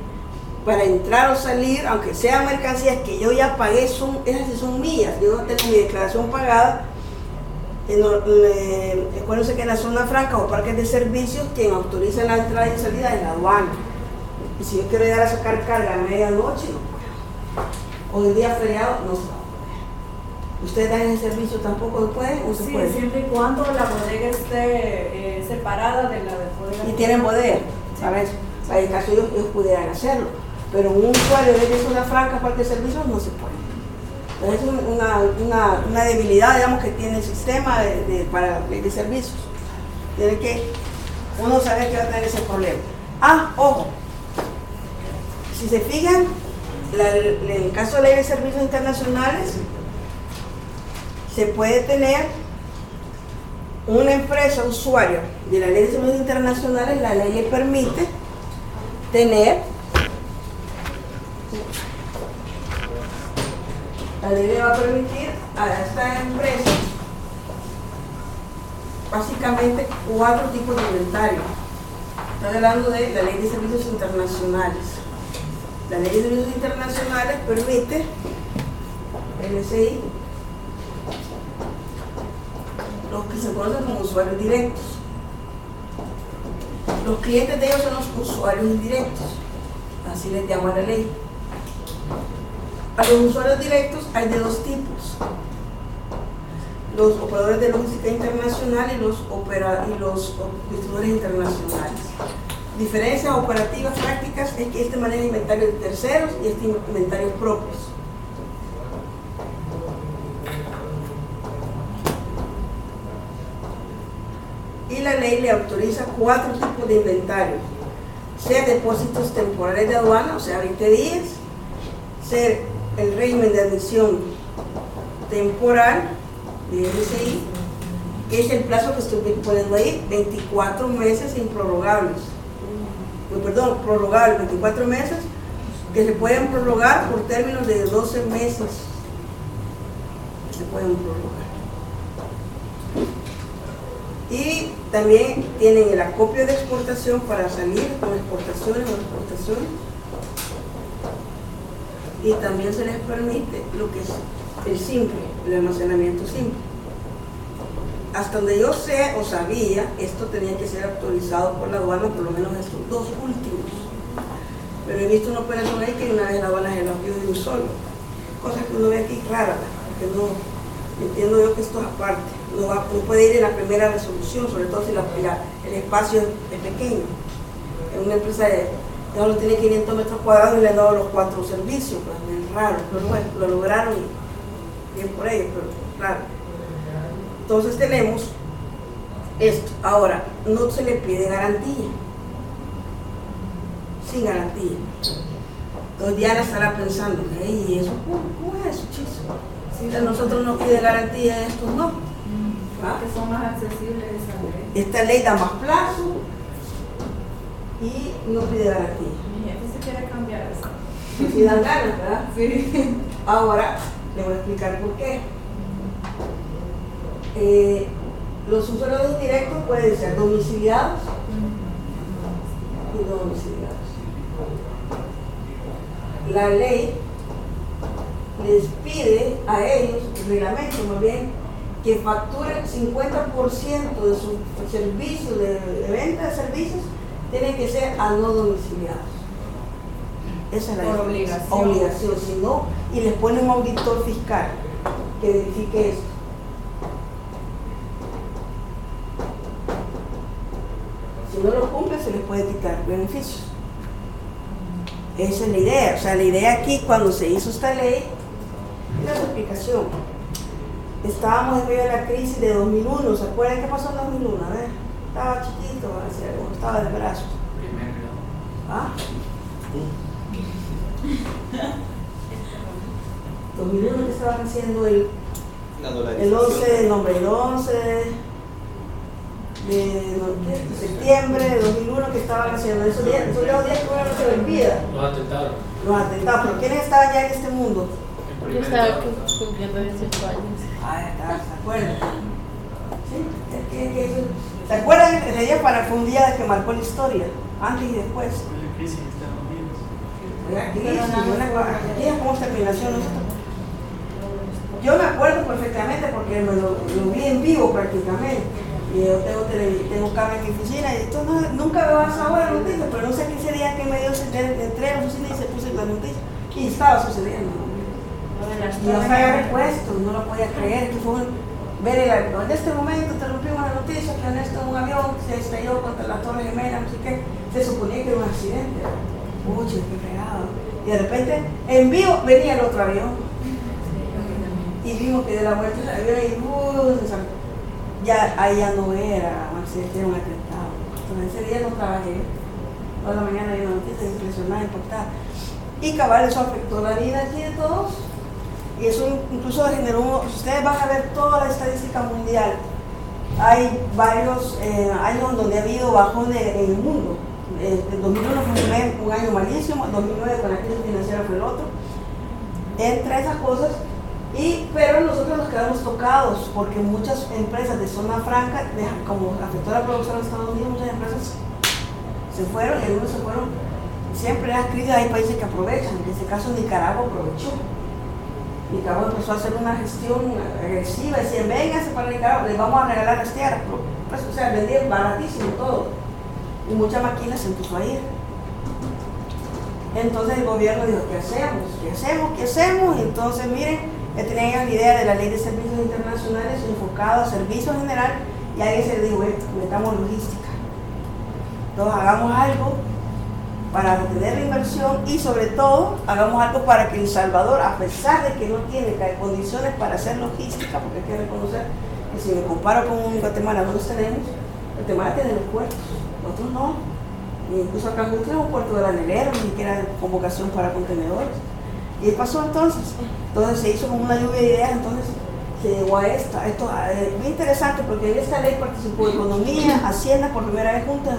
para entrar o salir, aunque sean mercancías que yo ya pagué, esas sí son mías. Yo no tengo mi declaración pagada. Acuérdense que en la zona franca o parques de servicios, quien autoriza la entrada y salida es la aduana. Y si yo quiero llegar a sacar carga a medianoche, no puedo. O el día feriado, no se va a poder. ¿Ustedes dan ese servicio tampoco pueden o se Sí, puede? siempre y cuando la bodega esté separada de la de bodega. Y tienen bodega, Sí. ¿sabes? En el caso ellos pudieran hacerlo, pero un usuario de zona franca, parque de servicios, no se puede. Es una debilidad, digamos, que tiene el sistema para la ley de servicios. Tiene que uno saber que va a tener ese problema. Ojo, si se fijan, en el caso de la ley de servicios internacionales, se puede tener una empresa usuario de la ley de servicios internacionales, la ley le permite tener. La ley le va a permitir a esta empresa básicamente 4 tipos de inventario. Estoy hablando de la ley de servicios internacionales. La ley de servicios internacionales permite LSI, los que se conocen como usuarios directos. Los clientes de ellos son los usuarios indirectos, así les llama la ley. A los usuarios directos hay de 2 tipos: los operadores de logística internacional y los distribuidores internacionales. Diferencias operativas prácticas es que este maneja inventario de terceros y este inventario propios. Y la ley le autoriza 4 tipos de inventario: ser depósitos temporales de aduana, o sea 20 días, ser el régimen de admisión temporal de LSI, que es el plazo que estoy poniendo ahí, 24 meses improrrogables. Prorrogables, 24 meses que se pueden prorrogar por términos de 12 meses. Se pueden prorrogar. Y también tienen el acopio de exportación para salir con exportaciones o exportaciones. Y también se les permite lo que es el simple, el almacenamiento simple. Hasta donde yo sé o sabía, esto tenía que ser actualizado por la aduana, por lo menos estos 2 últimos. Pero he visto una operación ahí que una vez la aduana se lo envió de un solo. Cosas que uno ve aquí raras, porque no entiendo yo que esto es aparte. No puede ir en la primera resolución, sobre todo si el espacio es pequeño. En una empresa ya no tiene 500 metros cuadrados y le han dado los 4 servicios, pues es raro, pero bueno, lo lograron y bien por ellos, pero claro. Entonces tenemos esto. Ahora, no se le pide garantía, sin garantía. Entonces Diana estará pensando, ¿y eso? ¿Cómo es eso, chico? Si a nosotros nos pide garantía, estos no. Que son más accesibles esa ley. Esta ley da más plazo y no pide garantía. Mi jefe se quiere cambiar eso. Si dan ganas, ¿verdad? Sí. Ahora, le voy a explicar por qué. Los usuarios indirectos pueden ser domiciliados y no domiciliados. La ley les pide a ellos, el reglamento más bien, que facturen 50% de su servicio de venta de servicios, tienen que ser a no domiciliados. Esa es la obligación, si no, y les pone un auditor fiscal que verifique esto. Si no lo cumple, se les puede quitar beneficios. Esa es la idea. O sea, la idea aquí, cuando se hizo esta ley, era su explicación. Estábamos en medio de la crisis de 2001. ¿Se acuerdan qué pasó en 2001? A ver, estaba chiquito, estaba de brazos. ¿Ah? 2001 que estaban haciendo el 11, de septiembre de 2001 que estaban haciendo esos días que uno no se le olvida. Los atentados. ¿Pero quiénes estaban ya en este mundo? Yo estaba cumpliendo 18 años. ¿Se acuerdan? Sí, ¿se acuerdan? Ese día fue un día que marcó la historia, antes y después. Aquí es como terminación. Yo me acuerdo perfectamente porque lo vi en vivo prácticamente. Y yo tengo cable en mi oficina y esto nunca veo a esa hora la noticia, pero no sé qué ese día que me dio, entré a la oficina y se puse la noticia y estaba sucediendo. Y yo estaba repuesto, no lo podía creer, que fue en este momento interrumpimos la noticia que un avión se estrelló contra la Torre Gemela, no sé qué, se suponía que era un accidente. Uy, qué fregado. Y de repente, en vivo, venía el otro avión. Y vimos que de la vuelta el avión y ahí ya no era un accidente, era un atentado. Entonces ese día no trabajé. Toda la mañana había una noticia impresionante, impactada. Y cabal, eso afectó la vida aquí de todos. Y eso incluso generó, si ustedes van a ver toda la estadística mundial, hay varios años donde ha habido bajones en el mundo. El 2001 fue un año malísimo, el 2009 con la crisis financiera fue el otro. Entre esas cosas, pero nosotros nos quedamos tocados porque muchas empresas de zona franca, como afectó la producción en Estados Unidos, muchas empresas se fueron y algunos se fueron. Siempre en las crisis hay países que aprovechan, en este caso Nicaragua aprovechó. Nicaragua empezó a hacer una gestión agresiva, decían, vénganse para Nicaragua, les vamos a regalar las tierras, pues, o sea, vendían baratísimo todo. Y mucha máquina se empezó a ir. Entonces el gobierno dijo, ¿qué hacemos? Y entonces miren, ya tenían la idea de la ley de servicios internacionales enfocado a servicio general y alguien se le dijo, metamos logística. Entonces hagamos algo para retener la inversión y sobre todo hagamos algo para que El Salvador, a pesar de que no tiene condiciones para hacer logística, porque hay que reconocer que si me comparo con Guatemala, nosotros tenemos, Guatemala tiene los puertos, nosotros no. Y incluso acá en Guatemala es un puerto granelero, ni siquiera convocación para contenedores. Y ahí pasó entonces se hizo como una lluvia de ideas, entonces se llegó a esto es muy interesante porque en esta ley participó Economía, Hacienda por primera vez juntas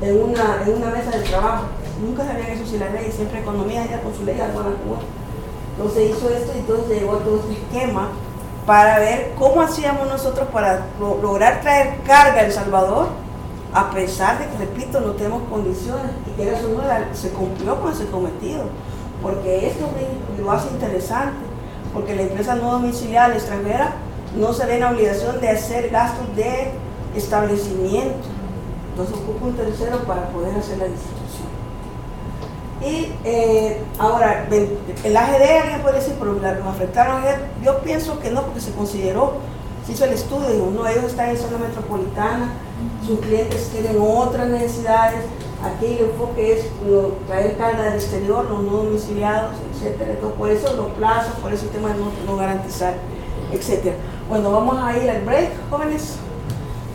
en una mesa de trabajo. Nunca sabían eso si la ley, siempre Economía ya con su ley algo a Cuba. Entonces hizo esto y entonces llegó todo este esquema para ver cómo hacíamos nosotros para lograr traer carga a El Salvador, a pesar de que, repito, no tenemos condiciones y que eso no se cumplió con ese cometido. Porque esto lo hace interesante, porque la empresa no domiciliada extranjera no se ve en la obligación de hacer gastos de establecimiento. Entonces ocupa un tercero para poder hacer la distribución. Y ahora, el AGD, alguien puede decir, pero ¿lo afectaron? Yo pienso que no, porque se consideró, se hizo el estudio, digo, no, ellos están en zona metropolitana, sus clientes tienen otras necesidades. Aquí el enfoque es traer carga del exterior, los no domiciliados, etcétera. Entonces, por eso los plazos, por ese tema de no garantizar, etcétera. Bueno, vamos a ir al break, jóvenes.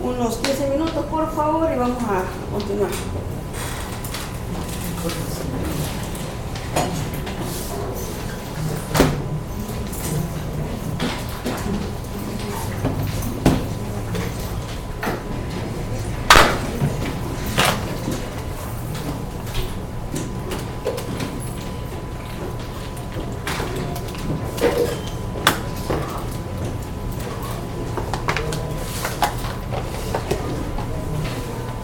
Unos 15 minutos, por favor, y vamos a continuar.